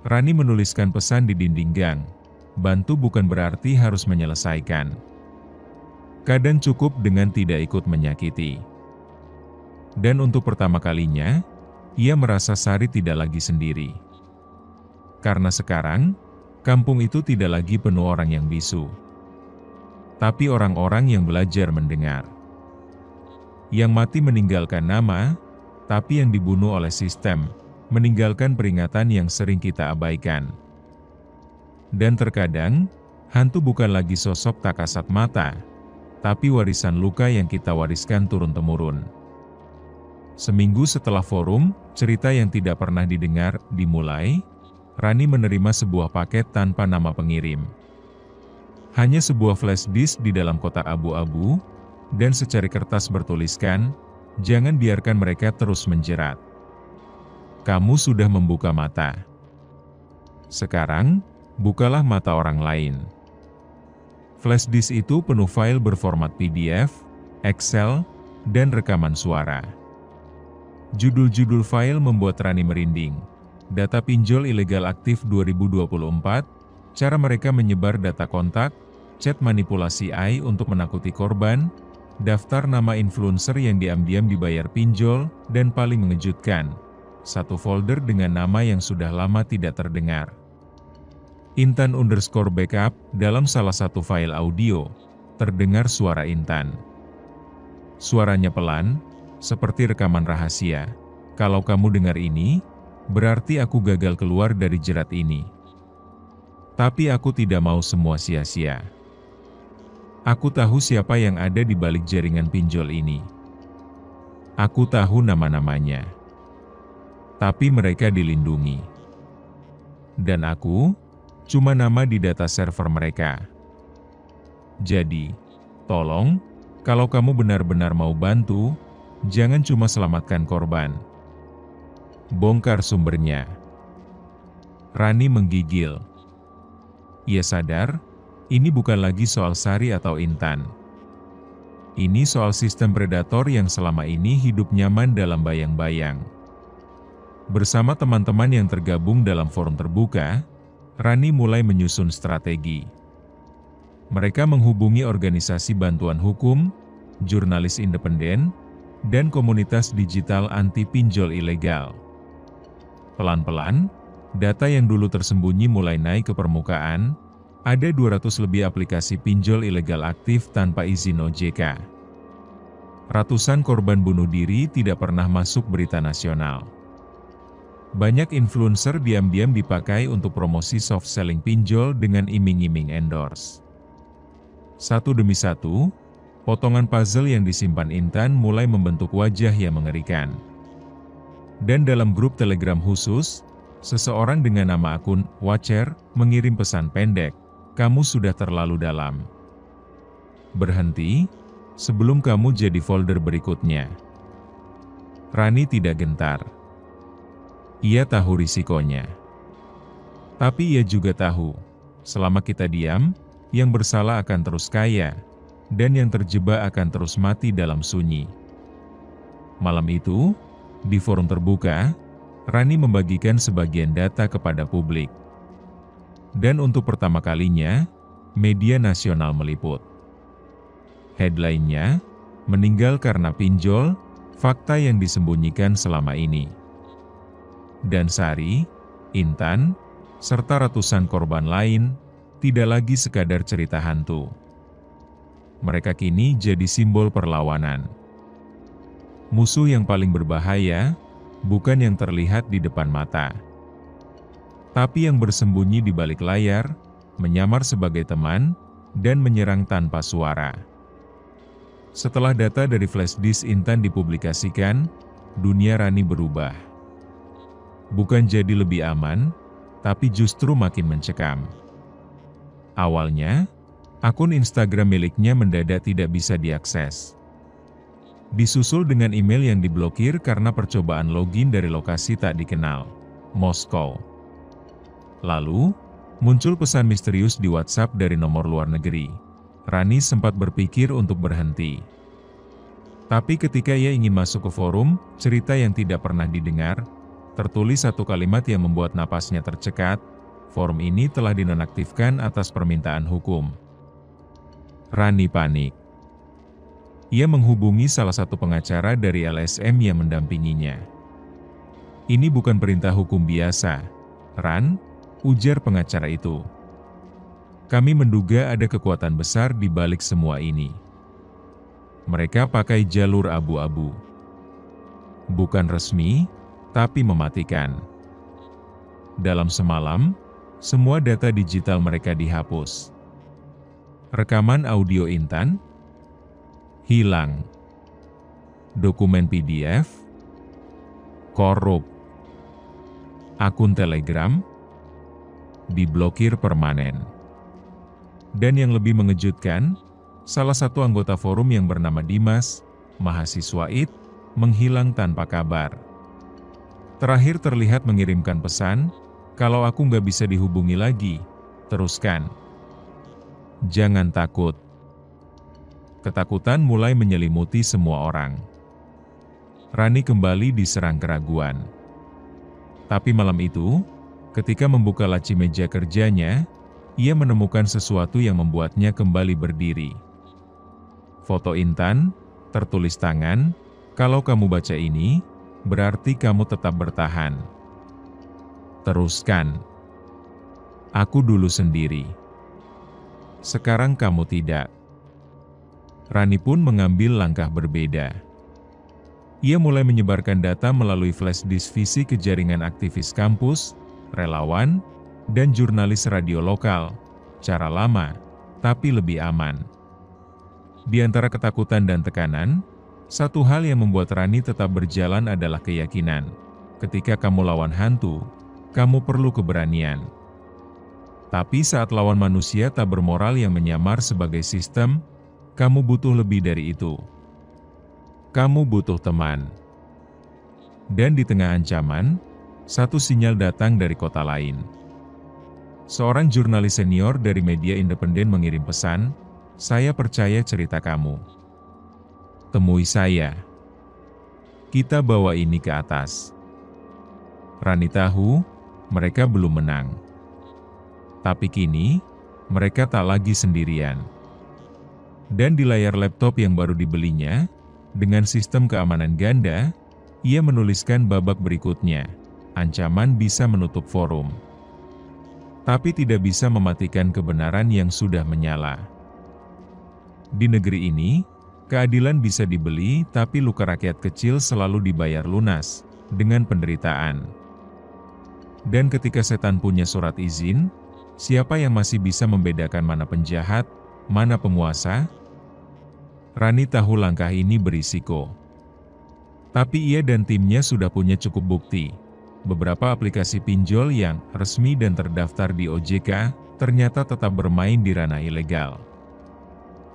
Rani menuliskan pesan di dinding gang, bantu bukan berarti harus menyelesaikan. Kadang cukup dengan tidak ikut menyakiti. Dan untuk pertama kalinya, ia merasa Sari tidak lagi sendiri. Karena sekarang, kampung itu tidak lagi penuh orang yang bisu, tapi orang-orang yang belajar mendengar. Yang mati meninggalkan nama, tapi yang dibunuh oleh sistem, meninggalkan peringatan yang sering kita abaikan. Dan terkadang, hantu bukan lagi sosok tak kasat mata, tapi warisan luka yang kita wariskan turun-temurun. Seminggu setelah forum, cerita yang tidak pernah didengar, dimulai, Rani menerima sebuah paket tanpa nama pengirim. Hanya sebuah flash disk di dalam kotak abu-abu, dan secari kertas bertuliskan, "Jangan biarkan mereka terus menjerat. Kamu sudah membuka mata. Sekarang, bukalah mata orang lain." Flash disk itu penuh file berformat PDF, Excel, dan rekaman suara. Judul-judul file membuat Rani merinding. Data pinjol ilegal aktif 2024, cara mereka menyebar data kontak, chat manipulasi AI untuk menakuti korban, daftar nama influencer yang diam-diam dibayar pinjol, dan paling mengejutkan, satu folder dengan nama yang sudah lama tidak terdengar. Intan_backup, dalam salah satu file audio, terdengar suara Intan. Suaranya pelan, seperti rekaman rahasia. "Kalau kamu dengar ini, berarti aku gagal keluar dari jerat ini. Tapi aku tidak mau semua sia-sia. Aku tahu siapa yang ada di balik jaringan pinjol ini. Aku tahu nama-namanya. Tapi mereka dilindungi. Dan aku, cuma nama di data server mereka. Jadi, tolong, kalau kamu benar-benar mau bantu, jangan cuma selamatkan korban. Bongkar sumbernya." Rani menggigil. Ia sadar, ini bukan lagi soal Sari atau Intan. Ini soal sistem predator yang selama ini hidup nyaman dalam bayang-bayang. Bersama teman-teman yang tergabung dalam forum terbuka, Rani mulai menyusun strategi. Mereka menghubungi organisasi bantuan hukum, jurnalis independen, dan komunitas digital anti pinjol ilegal. Pelan-pelan, data yang dulu tersembunyi mulai naik ke permukaan. Ada 200 lebih aplikasi pinjol ilegal aktif tanpa izin OJK. Ratusan korban bunuh diri tidak pernah masuk berita nasional. Banyak influencer diam-diam dipakai untuk promosi soft selling pinjol dengan iming-iming endorse. Satu demi satu, potongan puzzle yang disimpan Intan mulai membentuk wajah yang mengerikan. Dan dalam grup Telegram khusus, Seseorang dengan nama akun Watcher mengirim pesan pendek, "Kamu sudah terlalu dalam. Berhenti, sebelum kamu jadi folder berikutnya." Rani tidak gentar. Ia tahu risikonya. Tapi ia juga tahu, selama kita diam, yang bersalah akan terus kaya, dan yang terjebak akan terus mati dalam sunyi. Malam itu, di forum terbuka, Rani membagikan sebagian data kepada publik. Dan untuk pertama kalinya, media nasional meliput. Headline-nya, "Meninggal karena pinjol, fakta yang disembunyikan selama ini." Dan Sari, Intan, serta ratusan korban lain, tidak lagi sekadar cerita hantu. Mereka kini jadi simbol perlawanan. Musuh yang paling berbahaya, bukan yang terlihat di depan mata, tapi yang bersembunyi di balik layar, menyamar sebagai teman, dan menyerang tanpa suara. Setelah data dari flash disk Intan dipublikasikan, dunia Rani berubah. Bukan jadi lebih aman, tapi justru makin mencekam. Awalnya, akun Instagram miliknya mendadak tidak bisa diakses. Disusul dengan email yang diblokir karena percobaan login dari lokasi tak dikenal, Moskow. Lalu, muncul pesan misterius di WhatsApp dari nomor luar negeri. Rani sempat berpikir untuk berhenti. Tapi ketika ia ingin masuk ke forum, cerita yang tidak pernah didengar, tertulis satu kalimat yang membuat napasnya tercekat, forum ini telah dinonaktifkan atas permintaan hukum. Rani panik. Ia menghubungi salah satu pengacara dari LSM yang mendampinginya. "Ini bukan perintah hukum biasa, Ran," ujar pengacara itu. "Kami menduga ada kekuatan besar di balik semua ini. Mereka pakai jalur abu-abu. Bukan resmi, tapi mematikan. Dalam semalam, semua data digital mereka dihapus. Rekaman audio Intan hilang. Dokumen PDF korup. Akun Telegram diblokir permanen." Dan yang lebih mengejutkan, salah satu anggota forum yang bernama Dimas, mahasiswa IT, menghilang tanpa kabar. Terakhir terlihat mengirimkan pesan, "Kalau aku nggak bisa dihubungi lagi, teruskan. Jangan takut." Ketakutan mulai menyelimuti semua orang. Rani kembali diserang keraguan. Tapi malam itu, ketika membuka laci meja kerjanya, ia menemukan sesuatu yang membuatnya kembali berdiri. Foto Intan, tertulis tangan, "Kalau kamu baca ini, berarti kamu tetap bertahan. Teruskan. Aku dulu sendiri. Sekarang kamu tidak." Rani pun mengambil langkah berbeda. Ia mulai menyebarkan data melalui flash disk visi ke jaringan aktivis kampus, relawan, dan jurnalis radio lokal. Cara lama, tapi lebih aman. Di antara ketakutan dan tekanan, satu hal yang membuat Rani tetap berjalan adalah keyakinan. Ketika kamu lawan hantu, kamu perlu keberanian. Tapi saat lawan manusia tak bermoral yang menyamar sebagai sistem, kamu butuh lebih dari itu. Kamu butuh teman. Dan di tengah ancaman, satu sinyal datang dari kota lain. Seorang jurnalis senior dari media independen mengirim pesan, "Saya percaya cerita kamu. Temui saya. Kita bawa ini ke atas." Rani tahu, mereka belum menang. Tapi kini, mereka tak lagi sendirian. Dan di layar laptop yang baru dibelinya, dengan sistem keamanan ganda, ia menuliskan babak berikutnya, "Ancaman bisa menutup forum, tapi tidak bisa mematikan kebenaran yang sudah menyala." Di negeri ini, keadilan bisa dibeli, tapi luka rakyat kecil selalu dibayar lunas, dengan penderitaan. Dan ketika setan punya surat izin, siapa yang masih bisa membedakan mana penjahat, mana penguasa? Rani tahu langkah ini berisiko. Tapi ia dan timnya sudah punya cukup bukti. beberapa aplikasi pinjol yang resmi dan terdaftar di OJK ternyata tetap bermain di ranah ilegal.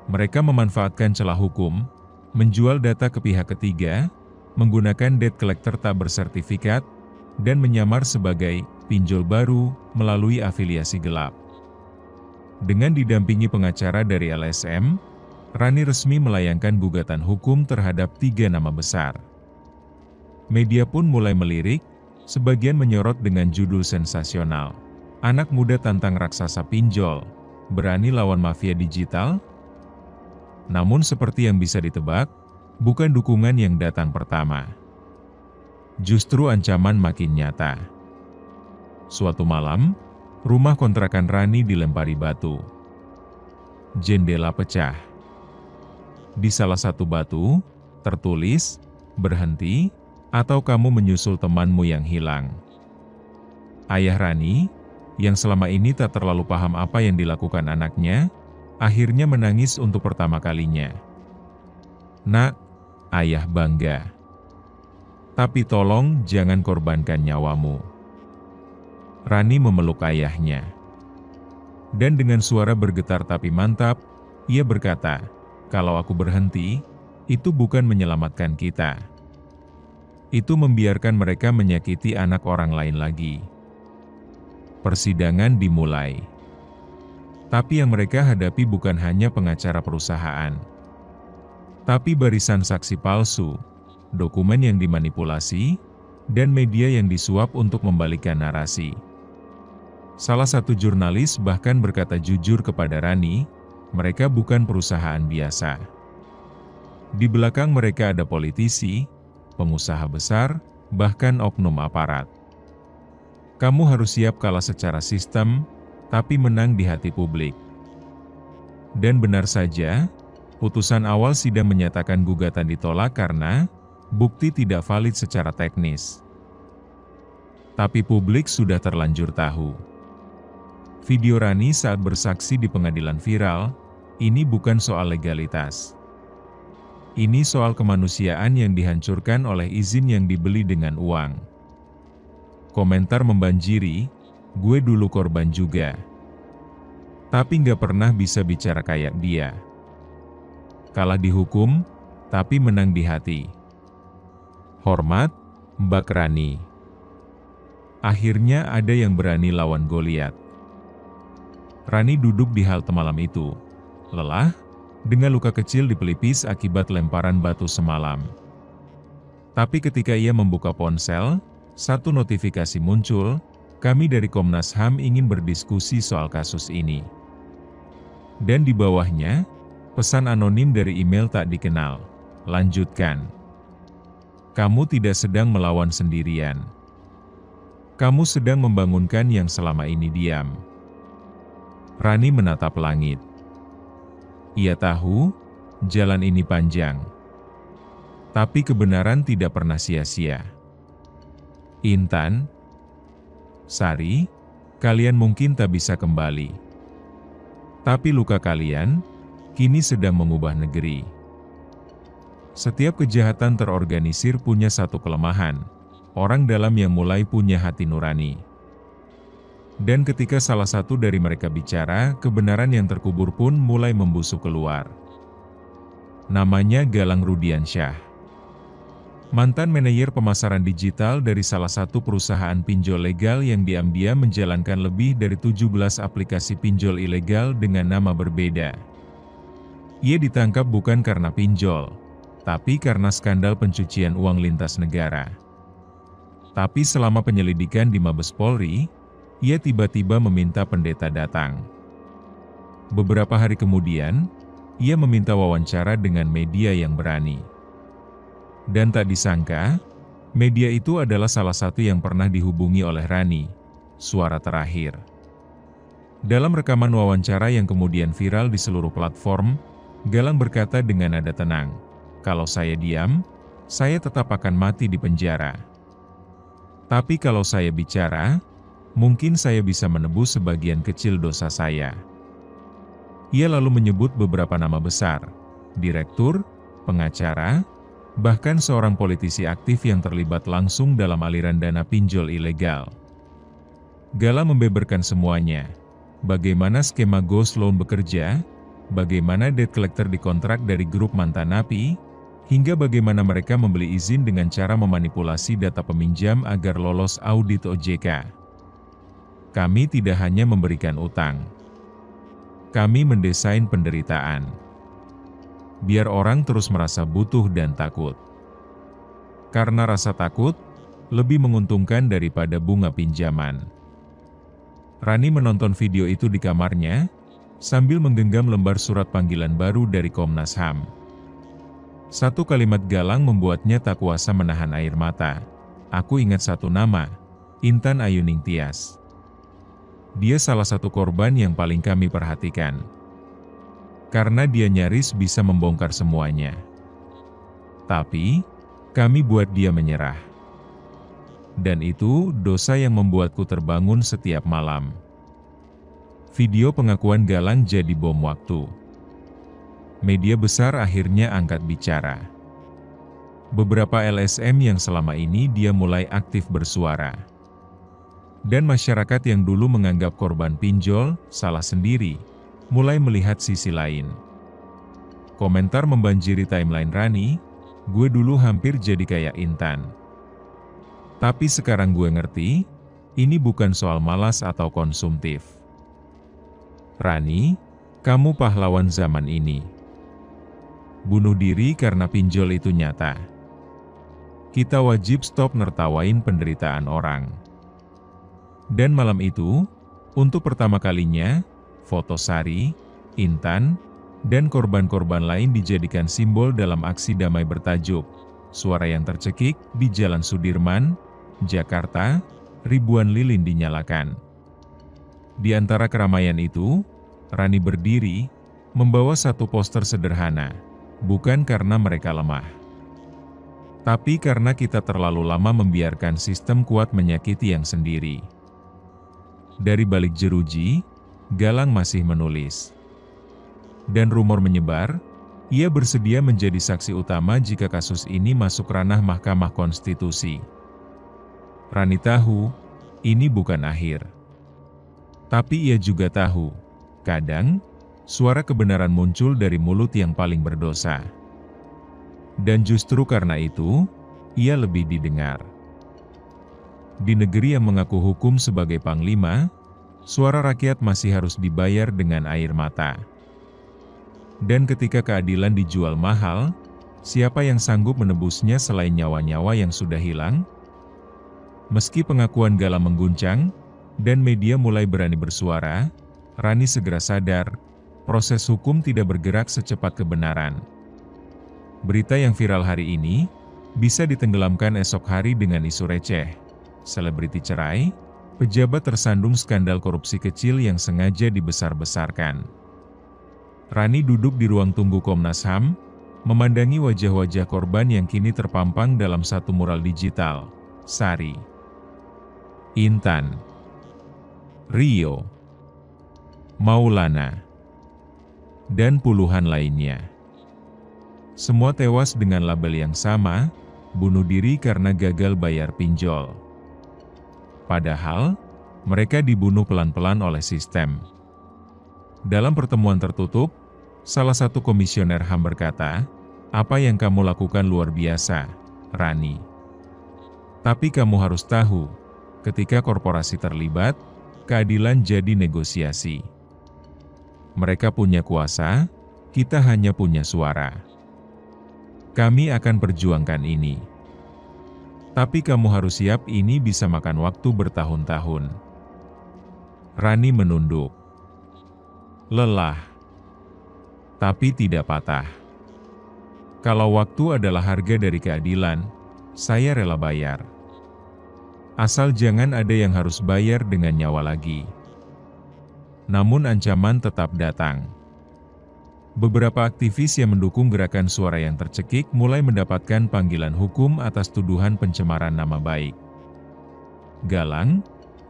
Mereka memanfaatkan celah hukum, menjual data ke pihak ketiga, menggunakan debt collector tak bersertifikat, dan menyamar sebagai pinjol baru melalui afiliasi gelap. Dengan didampingi pengacara dari LSM, Rani resmi melayangkan gugatan hukum terhadap 3 nama besar. Media pun mulai melirik, sebagian menyorot dengan judul sensasional. Anak muda tantang raksasa pinjol, berani lawan mafia digital? Namun seperti yang bisa ditebak, bukan dukungan yang datang pertama. Justru ancaman makin nyata. Suatu malam, rumah kontrakan Rani dilempari batu. Jendela pecah. Di salah satu batu, tertulis, "Berhenti, atau kamu menyusul temanmu yang hilang." Ayah Rani, yang selama ini tak terlalu paham apa yang dilakukan anaknya, akhirnya menangis untuk pertama kalinya. "Nak, ayah bangga. Tapi tolong jangan korbankan nyawamu." Rani memeluk ayahnya. Dan dengan suara bergetar tapi mantap, ia berkata, "Kalau aku berhenti, itu bukan menyelamatkan kita. Itu membiarkan mereka menyakiti anak orang lain lagi." Persidangan dimulai. Tapi yang mereka hadapi bukan hanya pengacara perusahaan, tapi barisan saksi palsu, dokumen yang dimanipulasi, dan media yang disuap untuk membalikkan narasi. Salah satu jurnalis bahkan berkata jujur kepada Rani, mereka bukan perusahaan biasa. Di belakang mereka ada politisi, pengusaha besar, bahkan oknum aparat. Kamu harus siap kalah secara sistem, tapi menang di hati publik. Dan benar saja, putusan awal sidang menyatakan gugatan ditolak karena bukti tidak valid secara teknis. Tapi publik sudah terlanjur tahu. Video Rani saat bersaksi di pengadilan viral, ini bukan soal legalitas. Ini soal kemanusiaan yang dihancurkan oleh izin yang dibeli dengan uang. Komentar membanjiri, "Gue dulu korban juga. Tapi nggak pernah bisa bicara kayak dia. Kalah dihukum, tapi menang di hati. Hormat, Mbak Rani." Akhirnya ada yang berani lawan Goliat. Rani duduk di halte malam itu, lelah, dengan luka kecil di pelipis akibat lemparan batu semalam. Tapi ketika ia membuka ponsel, satu notifikasi muncul, "Kami dari Komnas HAM ingin berdiskusi soal kasus ini." Dan di bawahnya, pesan anonim dari email tak dikenal. Lanjutkan. "Kamu tidak sedang melawan sendirian. Kamu sedang membangunkan yang selama ini diam." Rani menatap langit. Ia tahu, jalan ini panjang. Tapi kebenaran tidak pernah sia-sia. "Intan, Sari, kalian mungkin tak bisa kembali. Tapi luka kalian, kini sedang mengubah negeri." Setiap kejahatan terorganisir punya satu kelemahan, orang dalam yang mulai punya hati nurani. Dan ketika salah satu dari mereka bicara, kebenaran yang terkubur pun mulai membusuk keluar. Namanya Galang Rudiansyah. Mantan manajer pemasaran digital dari salah satu perusahaan pinjol legal yang diam-diam menjalankan lebih dari 17 aplikasi pinjol ilegal dengan nama berbeda. Ia ditangkap bukan karena pinjol, tapi karena skandal pencucian uang lintas negara. Tapi selama penyelidikan di Mabes Polri, ia tiba-tiba meminta pendeta datang. Beberapa hari kemudian, ia meminta wawancara dengan media yang berani. Dan tak disangka, media itu adalah salah satu yang pernah dihubungi oleh Rani, Suara Terakhir. Dalam rekaman wawancara yang kemudian viral di seluruh platform, Galang berkata dengan nada tenang, "Kalau saya diam, saya tetap akan mati di penjara. Tapi kalau saya bicara, mungkin saya bisa menebus sebagian kecil dosa saya." Ia lalu menyebut beberapa nama besar, direktur, pengacara, Bahkan seorang politisi aktif yang terlibat langsung dalam aliran dana pinjol ilegal. Galang membeberkan semuanya. Bagaimana skema ghost loan bekerja, bagaimana debt collector dikontrak dari grup mantan napi, hingga bagaimana mereka membeli izin dengan cara memanipulasi data peminjam agar lolos audit OJK. Kami tidak hanya memberikan utang. Kami mendesain penderitaan. Biar orang terus merasa butuh dan takut. Karena rasa takut, lebih menguntungkan daripada bunga pinjaman. Rani menonton video itu di kamarnya, sambil menggenggam lembar surat panggilan baru dari Komnas HAM. Satu kalimat Galang membuatnya tak kuasa menahan air mata. Aku ingat satu nama, Intan Ayuning Tias. Dia salah satu korban yang paling kami perhatikan. Karena dia nyaris bisa membongkar semuanya. Tapi, kami buat dia menyerah. Dan itu dosa yang membuatku terbangun setiap malam. Video pengakuan Galang jadi bom waktu. Media besar akhirnya angkat bicara. Beberapa LSM yang selama ini dia mulai aktif bersuara. Dan masyarakat yang dulu menganggap korban pinjol salah sendiri, mulai melihat sisi lain. Komentar membanjiri timeline Rani, gue dulu hampir jadi kayak Intan. Tapi sekarang gue ngerti, ini bukan soal malas atau konsumtif. Rani, kamu pahlawan zaman ini. Bunuh diri karena pinjol itu nyata. Kita wajib stop nertawain penderitaan orang. Dan malam itu, untuk pertama kalinya, foto Sari, Intan, dan korban-korban lain dijadikan simbol dalam aksi damai bertajuk Suara yang Tercekik di Jalan Sudirman, Jakarta. Ribuan lilin dinyalakan. Di antara keramaian itu, Rani berdiri, membawa satu poster sederhana. Bukan karena mereka lemah, tapi karena kita terlalu lama membiarkan sistem kuat menyakiti yang sendiri. Dari balik jeruji, Galang masih menulis. Dan rumor menyebar, ia bersedia menjadi saksi utama jika kasus ini masuk ranah Mahkamah Konstitusi. Rani tahu, ini bukan akhir. Tapi ia juga tahu, kadang, suara kebenaran muncul dari mulut yang paling berdosa. Dan justru karena itu, ia lebih didengar. Di negeri yang mengaku hukum sebagai panglima, suara rakyat masih harus dibayar dengan air mata. Dan ketika keadilan dijual mahal, siapa yang sanggup menebusnya selain nyawa-nyawa yang sudah hilang? Meski pengakuan Galang mengguncang, dan media mulai berani bersuara, Rani segera sadar, proses hukum tidak bergerak secepat kebenaran. Berita yang viral hari ini, bisa ditenggelamkan esok hari dengan isu receh. Selebriti cerai, pejabat tersandung skandal korupsi kecil yang sengaja dibesar-besarkan. Rani duduk di ruang tunggu Komnas HAM, memandangi wajah-wajah korban yang kini terpampang dalam satu mural digital. Sari, Intan, Rio, Maulana, dan puluhan lainnya. Semua tewas dengan label yang sama, bunuh diri karena gagal bayar pinjol. Padahal, mereka dibunuh pelan-pelan oleh sistem. Dalam pertemuan tertutup, salah satu komisioner HAM berkata, "Apa yang kamu lakukan luar biasa, Rani. Tapi kamu harus tahu, ketika korporasi terlibat, keadilan jadi negosiasi. Mereka punya kuasa, kita hanya punya suara. Kami akan perjuangkan ini. Tapi kamu harus siap ini bisa makan waktu bertahun-tahun." Rani menunduk. Lelah. Tapi tidak patah. Kalau waktu adalah harga dari keadilan, saya rela bayar. Asal jangan ada yang harus bayar dengan nyawa lagi. Namun ancaman tetap datang. Beberapa aktivis yang mendukung gerakan Suara yang Tercekik mulai mendapatkan panggilan hukum atas tuduhan pencemaran nama baik. Galang,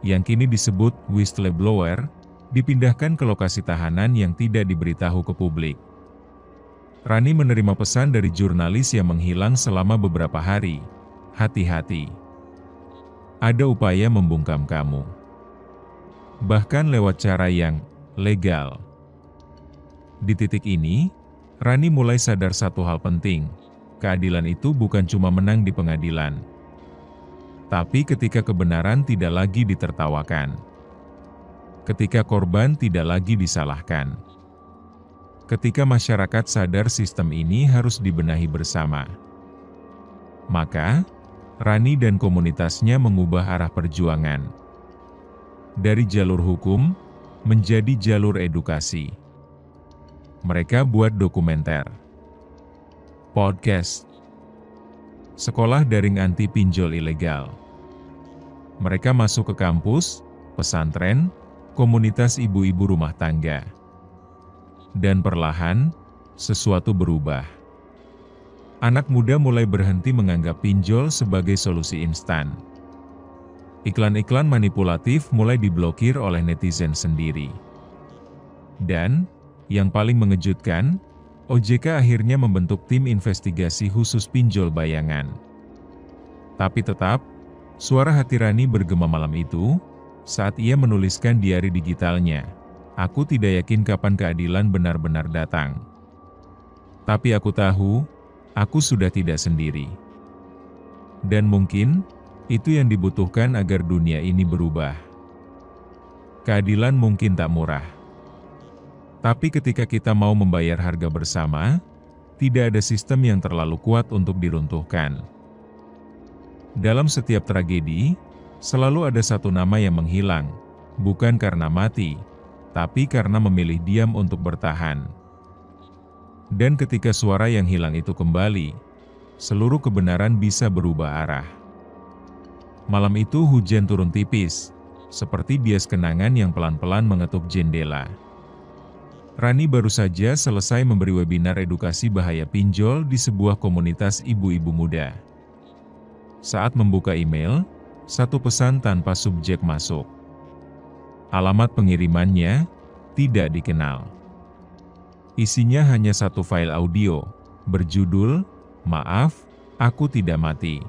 yang kini disebut whistleblower, dipindahkan ke lokasi tahanan yang tidak diberitahu ke publik. Rani menerima pesan dari jurnalis yang menghilang selama beberapa hari. Hati-hati. Ada upaya membungkam kamu. Bahkan lewat cara yang legal. Di titik ini, Rani mulai sadar satu hal penting. Keadilan itu bukan cuma menang di pengadilan. Tapi ketika kebenaran tidak lagi ditertawakan. Ketika korban tidak lagi disalahkan. Ketika masyarakat sadar sistem ini harus dibenahi bersama. Maka, Rani dan komunitasnya mengubah arah perjuangan. Dari jalur hukum, menjadi jalur edukasi. Mereka buat dokumenter, podcast, sekolah daring anti pinjol ilegal. Mereka masuk ke kampus, pesantren, komunitas ibu-ibu rumah tangga. Dan perlahan, sesuatu berubah. Anak muda mulai berhenti menganggap pinjol sebagai solusi instan. Iklan-iklan manipulatif mulai diblokir oleh netizen sendiri. Dan, yang paling mengejutkan, OJK akhirnya membentuk tim investigasi khusus pinjol bayangan. Tapi tetap, suara hati Rani bergema malam itu, saat ia menuliskan diari digitalnya. Aku tidak yakin kapan keadilan benar-benar datang. Tapi aku tahu, aku sudah tidak sendiri. Dan mungkin, itu yang dibutuhkan agar dunia ini berubah. Keadilan mungkin tak murah. Tapi ketika kita mau membayar harga bersama, tidak ada sistem yang terlalu kuat untuk diruntuhkan. Dalam setiap tragedi, selalu ada satu nama yang menghilang, bukan karena mati, tapi karena memilih diam untuk bertahan. Dan ketika suara yang hilang itu kembali, seluruh kebenaran bisa berubah arah. Malam itu hujan turun tipis, seperti bias kenangan yang pelan-pelan mengetuk jendela. Rani baru saja selesai memberi webinar edukasi bahaya pinjol di sebuah komunitas ibu-ibu muda. Saat membuka email, satu pesan tanpa subjek masuk. Alamat pengirimannya tidak dikenal. Isinya hanya satu file audio, berjudul, "Maaf, aku tidak mati."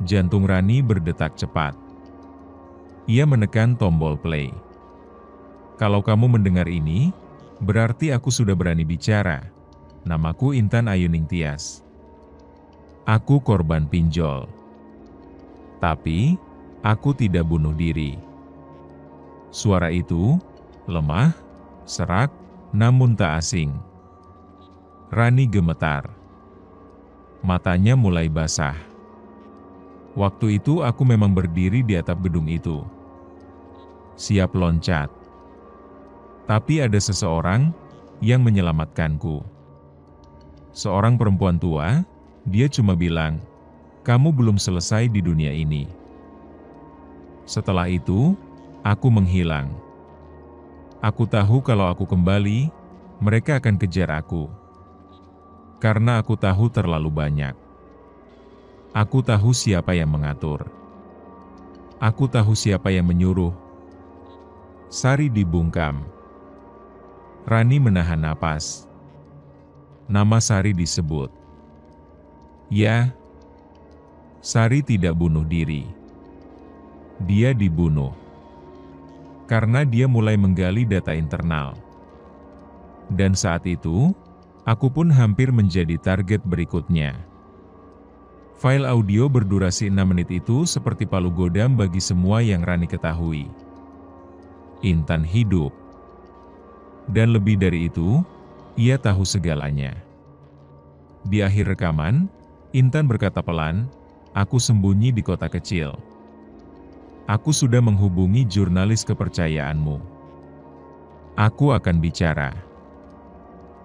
Jantung Rani berdetak cepat. Ia menekan tombol play. Kalau kamu mendengar ini, berarti aku sudah berani bicara. Namaku Intan Ayuning Tias. Aku korban pinjol. Tapi, aku tidak bunuh diri. Suara itu, lemah, serak, namun tak asing. Rani gemetar. Matanya mulai basah. Waktu itu aku memang berdiri di atap gedung itu. Siap loncat. Tapi ada seseorang yang menyelamatkanku. Seorang perempuan tua, dia cuma bilang, "Kamu belum selesai di dunia ini." Setelah itu, aku menghilang. Aku tahu kalau aku kembali, mereka akan kejar aku. Karena aku tahu terlalu banyak. Aku tahu siapa yang mengatur. Aku tahu siapa yang menyuruh. Sari dibungkam. Rani menahan napas. Nama Sari disebut. Ya, Sari tidak bunuh diri. Dia dibunuh. Karena dia mulai menggali data internal. Dan saat itu, aku pun hampir menjadi target berikutnya. File audio berdurasi 6 menit itu seperti palu godam bagi semua yang Rani ketahui. Intan hidup. Dan lebih dari itu, ia tahu segalanya. Di akhir rekaman, Intan berkata pelan, "Aku sembunyi di kota kecil. Aku sudah menghubungi jurnalis kepercayaanmu. Aku akan bicara.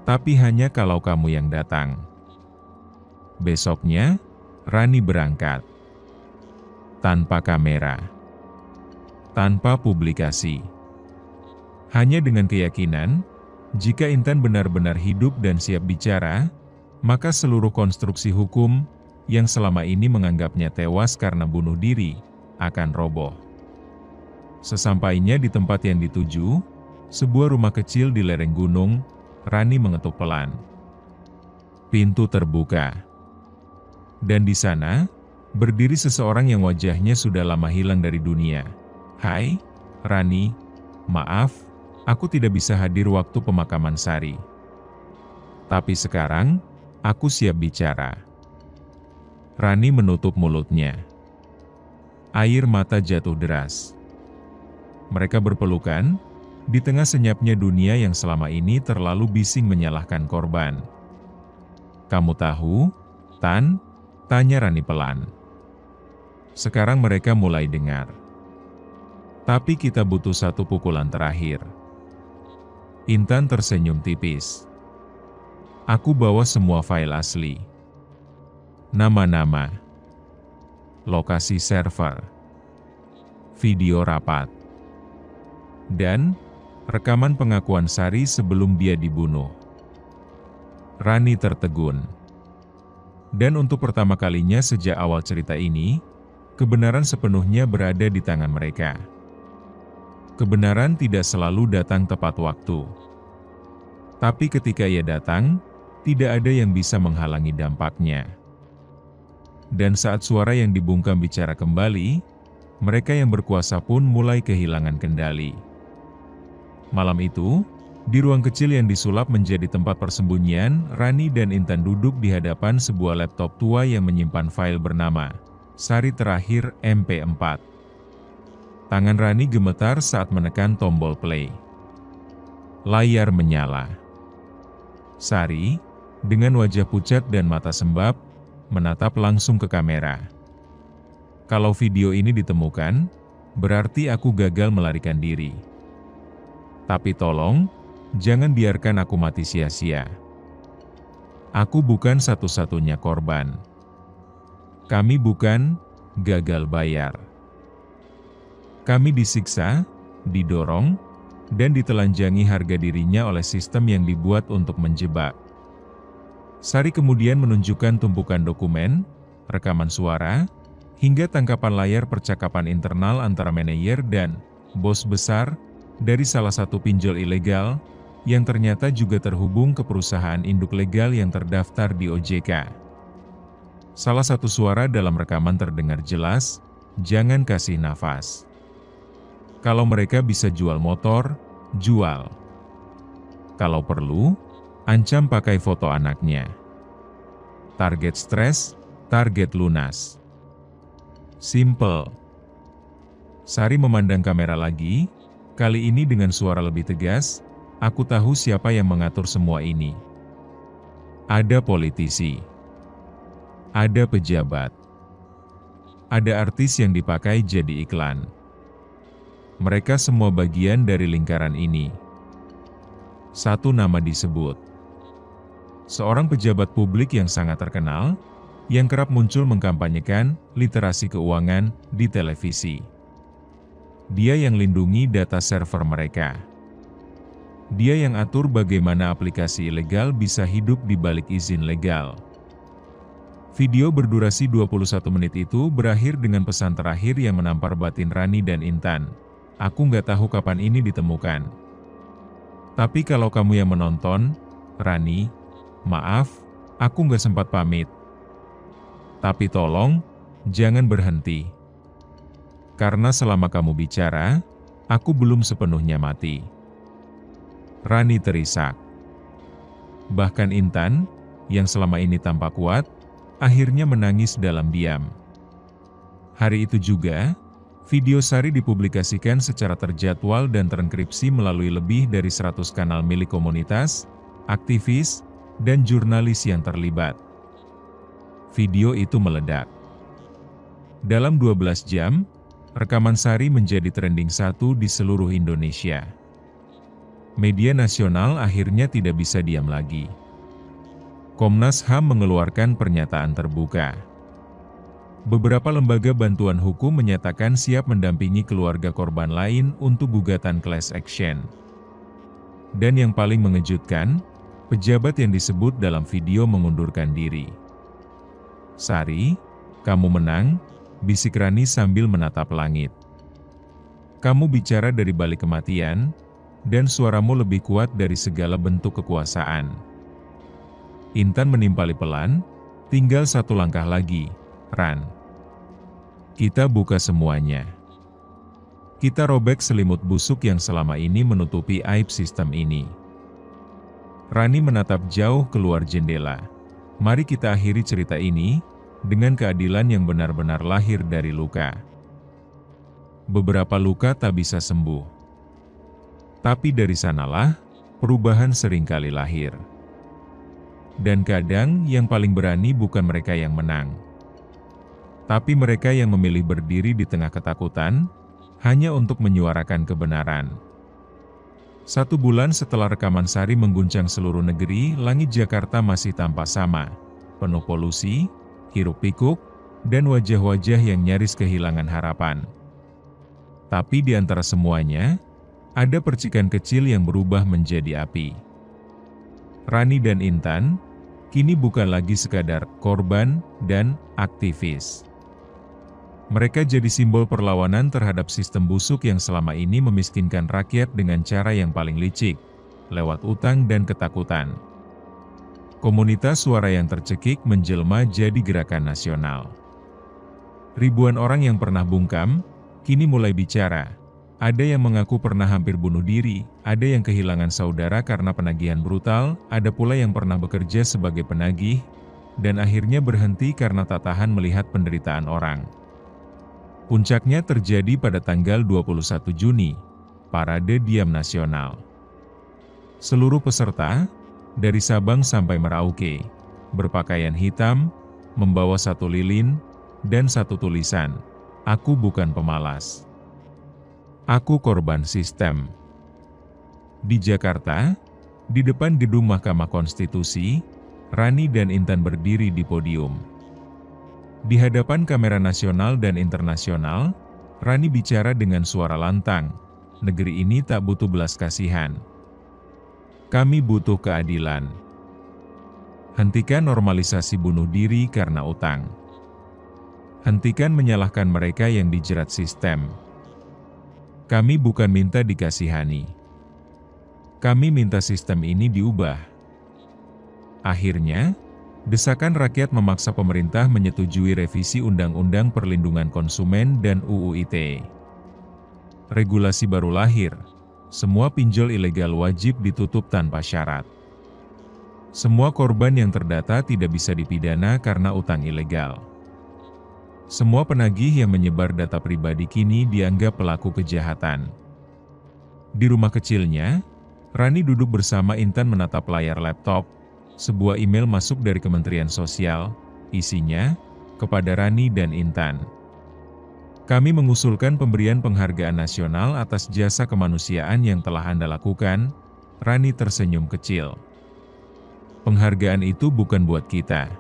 Tapi hanya kalau kamu yang datang." Besoknya, Rani berangkat. Tanpa kamera. Tanpa publikasi. Hanya dengan keyakinan, jika Intan benar-benar hidup dan siap bicara, maka seluruh konstruksi hukum, yang selama ini menganggapnya tewas karena bunuh diri, akan roboh. Sesampainya di tempat yang dituju, sebuah rumah kecil di lereng gunung, Rani mengetuk pelan. Pintu terbuka. Dan di sana, berdiri seseorang yang wajahnya sudah lama hilang dari dunia. "Hai, Rani. Maaf, aku tidak bisa hadir waktu pemakaman Sari. Tapi sekarang, aku siap bicara." Rani menutup mulutnya. Air mata jatuh deras. Mereka berpelukan, di tengah senyapnya dunia yang selama ini terlalu bising menyalahkan korban. "Kamu tahu, Tan?" tanya Rani pelan. Sekarang mereka mulai dengar. "Tapi kita butuh satu pukulan terakhir." Intan tersenyum tipis. "Aku bawa semua file asli. Nama-nama, lokasi server, video rapat, dan rekaman pengakuan Sari sebelum dia dibunuh." Rani tertegun. Dan untuk pertama kalinya sejak awal cerita ini, kebenaran sepenuhnya berada di tangan mereka. Kebenaran tidak selalu datang tepat waktu. Tapi ketika ia datang, tidak ada yang bisa menghalangi dampaknya. Dan saat suara yang dibungkam bicara kembali, mereka yang berkuasa pun mulai kehilangan kendali. Malam itu, di ruang kecil yang disulap menjadi tempat persembunyian, Rani dan Intan duduk di hadapan sebuah laptop tua yang menyimpan file bernama Sari Terakhir MP4. Tangan Rani gemetar saat menekan tombol play. Layar menyala. Sari, dengan wajah pucat dan mata sembab, menatap langsung ke kamera. "Kalau video ini ditemukan, berarti aku gagal melarikan diri. Tapi tolong, jangan biarkan aku mati sia-sia. Aku bukan satu-satunya korban. Kami bukan gagal bayar. Kami disiksa, didorong, dan ditelanjangi harga dirinya oleh sistem yang dibuat untuk menjebak." Sari kemudian menunjukkan tumpukan dokumen, rekaman suara, hingga tangkapan layar percakapan internal antara manajer dan bos besar dari salah satu pinjol ilegal, yang ternyata juga terhubung ke perusahaan induk legal yang terdaftar di OJK. Salah satu suara dalam rekaman terdengar jelas, "Jangan kasih nafas. Kalau mereka bisa jual motor, jual. Kalau perlu, ancam pakai foto anaknya. Target stres, target lunas. Simple." Sari memandang kamera lagi, kali ini dengan suara lebih tegas, "Aku tahu siapa yang mengatur semua ini. Ada politisi. Ada pejabat. Ada artis yang dipakai jadi iklan. Mereka semua bagian dari lingkaran ini. Satu nama disebut. Seorang pejabat publik yang sangat terkenal, yang kerap muncul mengkampanyekan literasi keuangan di televisi. Dia yang lindungi data server mereka. Dia yang atur bagaimana aplikasi ilegal bisa hidup di balik izin legal." Video berdurasi 21 menit itu berakhir dengan pesan terakhir yang menampar batin Rani dan Intan. "Aku nggak tahu kapan ini ditemukan. Tapi kalau kamu yang menonton, Rani, maaf, aku nggak sempat pamit. Tapi tolong, jangan berhenti. Karena selama kamu bicara, aku belum sepenuhnya mati." Rani terisak. Bahkan Intan, yang selama ini tampak kuat, akhirnya menangis dalam diam. Hari itu juga, video Sari dipublikasikan secara terjadwal dan terenkripsi melalui lebih dari 100 kanal milik komunitas, aktivis, dan jurnalis yang terlibat. Video itu meledak. Dalam 12 jam, rekaman Sari menjadi trending 1 di seluruh Indonesia. Media nasional akhirnya tidak bisa diam lagi. Komnas HAM mengeluarkan pernyataan terbuka. Beberapa lembaga bantuan hukum menyatakan siap mendampingi keluarga korban lain untuk gugatan class action. Dan yang paling mengejutkan, pejabat yang disebut dalam video mengundurkan diri. "Sari, kamu menang," bisik Rani sambil menatap langit. "Kamu bicara dari balik kematian, dan suaramu lebih kuat dari segala bentuk kekuasaan. Intan menimpali pelan, tinggal satu langkah lagi, Ran. Kita buka semuanya. Kita robek selimut busuk yang selama ini menutupi aib sistem ini. Rani menatap jauh keluar jendela. Mari kita akhiri cerita ini dengan keadilan yang benar-benar lahir dari luka. Beberapa luka tak bisa sembuh. Tapi dari sanalah, perubahan seringkali lahir. Dan kadang yang paling berani bukan mereka yang menang. Tapi mereka yang memilih berdiri di tengah ketakutan, hanya untuk menyuarakan kebenaran. 1 bulan setelah rekaman Sari mengguncang seluruh negeri, langit Jakarta masih tampak sama, penuh polusi, hiruk-pikuk, dan wajah-wajah yang nyaris kehilangan harapan. Tapi di antara semuanya, ada percikan kecil yang berubah menjadi api. Rani dan Intan, kini bukan lagi sekadar korban dan aktivis. Mereka jadi simbol perlawanan terhadap sistem busuk yang selama ini memiskinkan rakyat dengan cara yang paling licik, lewat utang dan ketakutan. Komunitas suara yang tercekik menjelma jadi gerakan nasional. Ribuan orang yang pernah bungkam, kini mulai bicara. Ada yang mengaku pernah hampir bunuh diri, ada yang kehilangan saudara karena penagihan brutal, ada pula yang pernah bekerja sebagai penagih, dan akhirnya berhenti karena tak tahan melihat penderitaan orang. Puncaknya terjadi pada tanggal 21 Juni, Parade Diam Nasional. Seluruh peserta, dari Sabang sampai Merauke, berpakaian hitam, membawa 1 lilin, dan 1 tulisan, "Aku bukan pemalas. Aku korban sistem." Di Jakarta, di depan gedung Mahkamah Konstitusi, Rani dan Intan berdiri di podium. Di hadapan kamera nasional dan internasional, Rani bicara dengan suara lantang, "Negeri ini tak butuh belas kasihan. Kami butuh keadilan. Hentikan normalisasi bunuh diri karena utang. Hentikan menyalahkan mereka yang dijerat sistem. Kami bukan minta dikasihani. Kami minta sistem ini diubah." Akhirnya, desakan rakyat memaksa pemerintah menyetujui revisi Undang-Undang Perlindungan Konsumen dan UU ITE. Regulasi baru lahir, semua pinjol ilegal wajib ditutup tanpa syarat. Semua korban yang terdata tidak bisa dipidana karena utang ilegal. Semua penagih yang menyebar data pribadi kini dianggap pelaku kejahatan. Di rumah kecilnya, Rani duduk bersama Intan menatap layar laptop. Sebuah email masuk dari Kementerian Sosial, isinya, kepada Rani dan Intan. "Kami mengusulkan pemberian penghargaan nasional atas jasa kemanusiaan yang telah Anda lakukan." Rani tersenyum kecil. "Penghargaan itu bukan buat kita.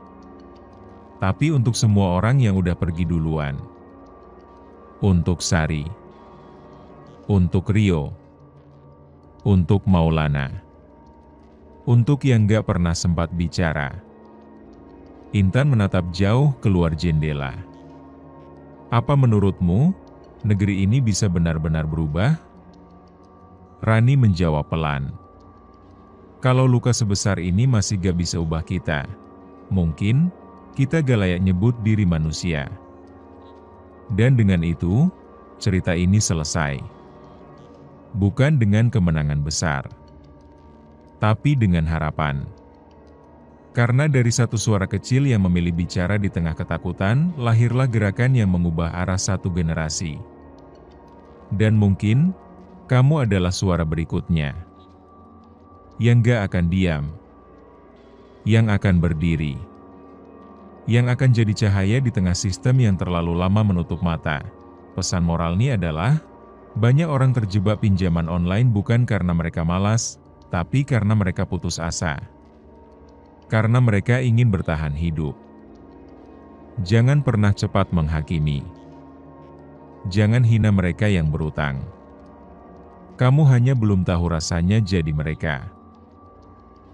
Tapi untuk semua orang yang udah pergi duluan. Untuk Sari. Untuk Rio. Untuk Maulana. Untuk yang gak pernah sempat bicara." Intan menatap jauh keluar jendela. "Apa menurutmu, negeri ini bisa benar-benar berubah?" Rani menjawab pelan. "Kalau luka sebesar ini masih gak bisa ubah kita, mungkin kita gak layak nyebut diri manusia. Dan dengan itu, cerita ini selesai. Bukan dengan kemenangan besar, tapi dengan harapan. Karena dari satu suara kecil yang memilih bicara di tengah ketakutan, lahirlah gerakan yang mengubah arah satu generasi. Dan mungkin, kamu adalah suara berikutnya. Yang gak akan diam. Yang akan berdiri. Yang akan jadi cahaya di tengah sistem yang terlalu lama menutup mata. Pesan moral ini adalah, banyak orang terjebak pinjaman online bukan karena mereka malas, tapi karena mereka putus asa. Karena mereka ingin bertahan hidup. Jangan pernah cepat menghakimi. Jangan hina mereka yang berutang. Kamu hanya belum tahu rasanya jadi mereka."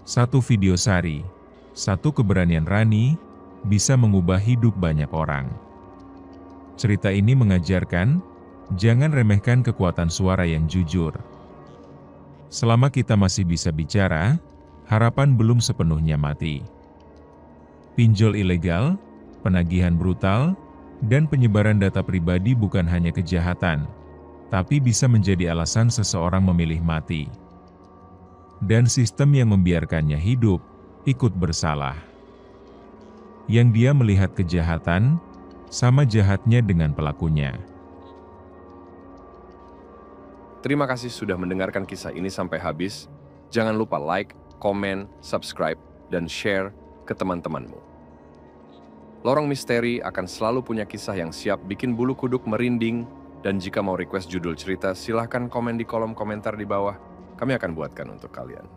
1 video Sari, 1 keberanian Rani, bisa mengubah hidup banyak orang. Cerita ini mengajarkan, jangan remehkan kekuatan suara yang jujur. Selama kita masih bisa bicara, harapan belum sepenuhnya mati. Pinjol ilegal, penagihan brutal, dan penyebaran data pribadi bukan hanya kejahatan, tapi bisa menjadi alasan seseorang memilih mati. Dan sistem yang membiarkannya hidup, ikut bersalah. Yang dia melihat kejahatan, sama jahatnya dengan pelakunya. Terima kasih sudah mendengarkan kisah ini sampai habis. Jangan lupa like, komen, subscribe, dan share ke teman-temanmu. Lorong Misteri akan selalu punya kisah yang siap bikin bulu kuduk merinding, dan jika mau request judul cerita, silahkan komen di kolom komentar di bawah. Kami akan buatkan untuk kalian.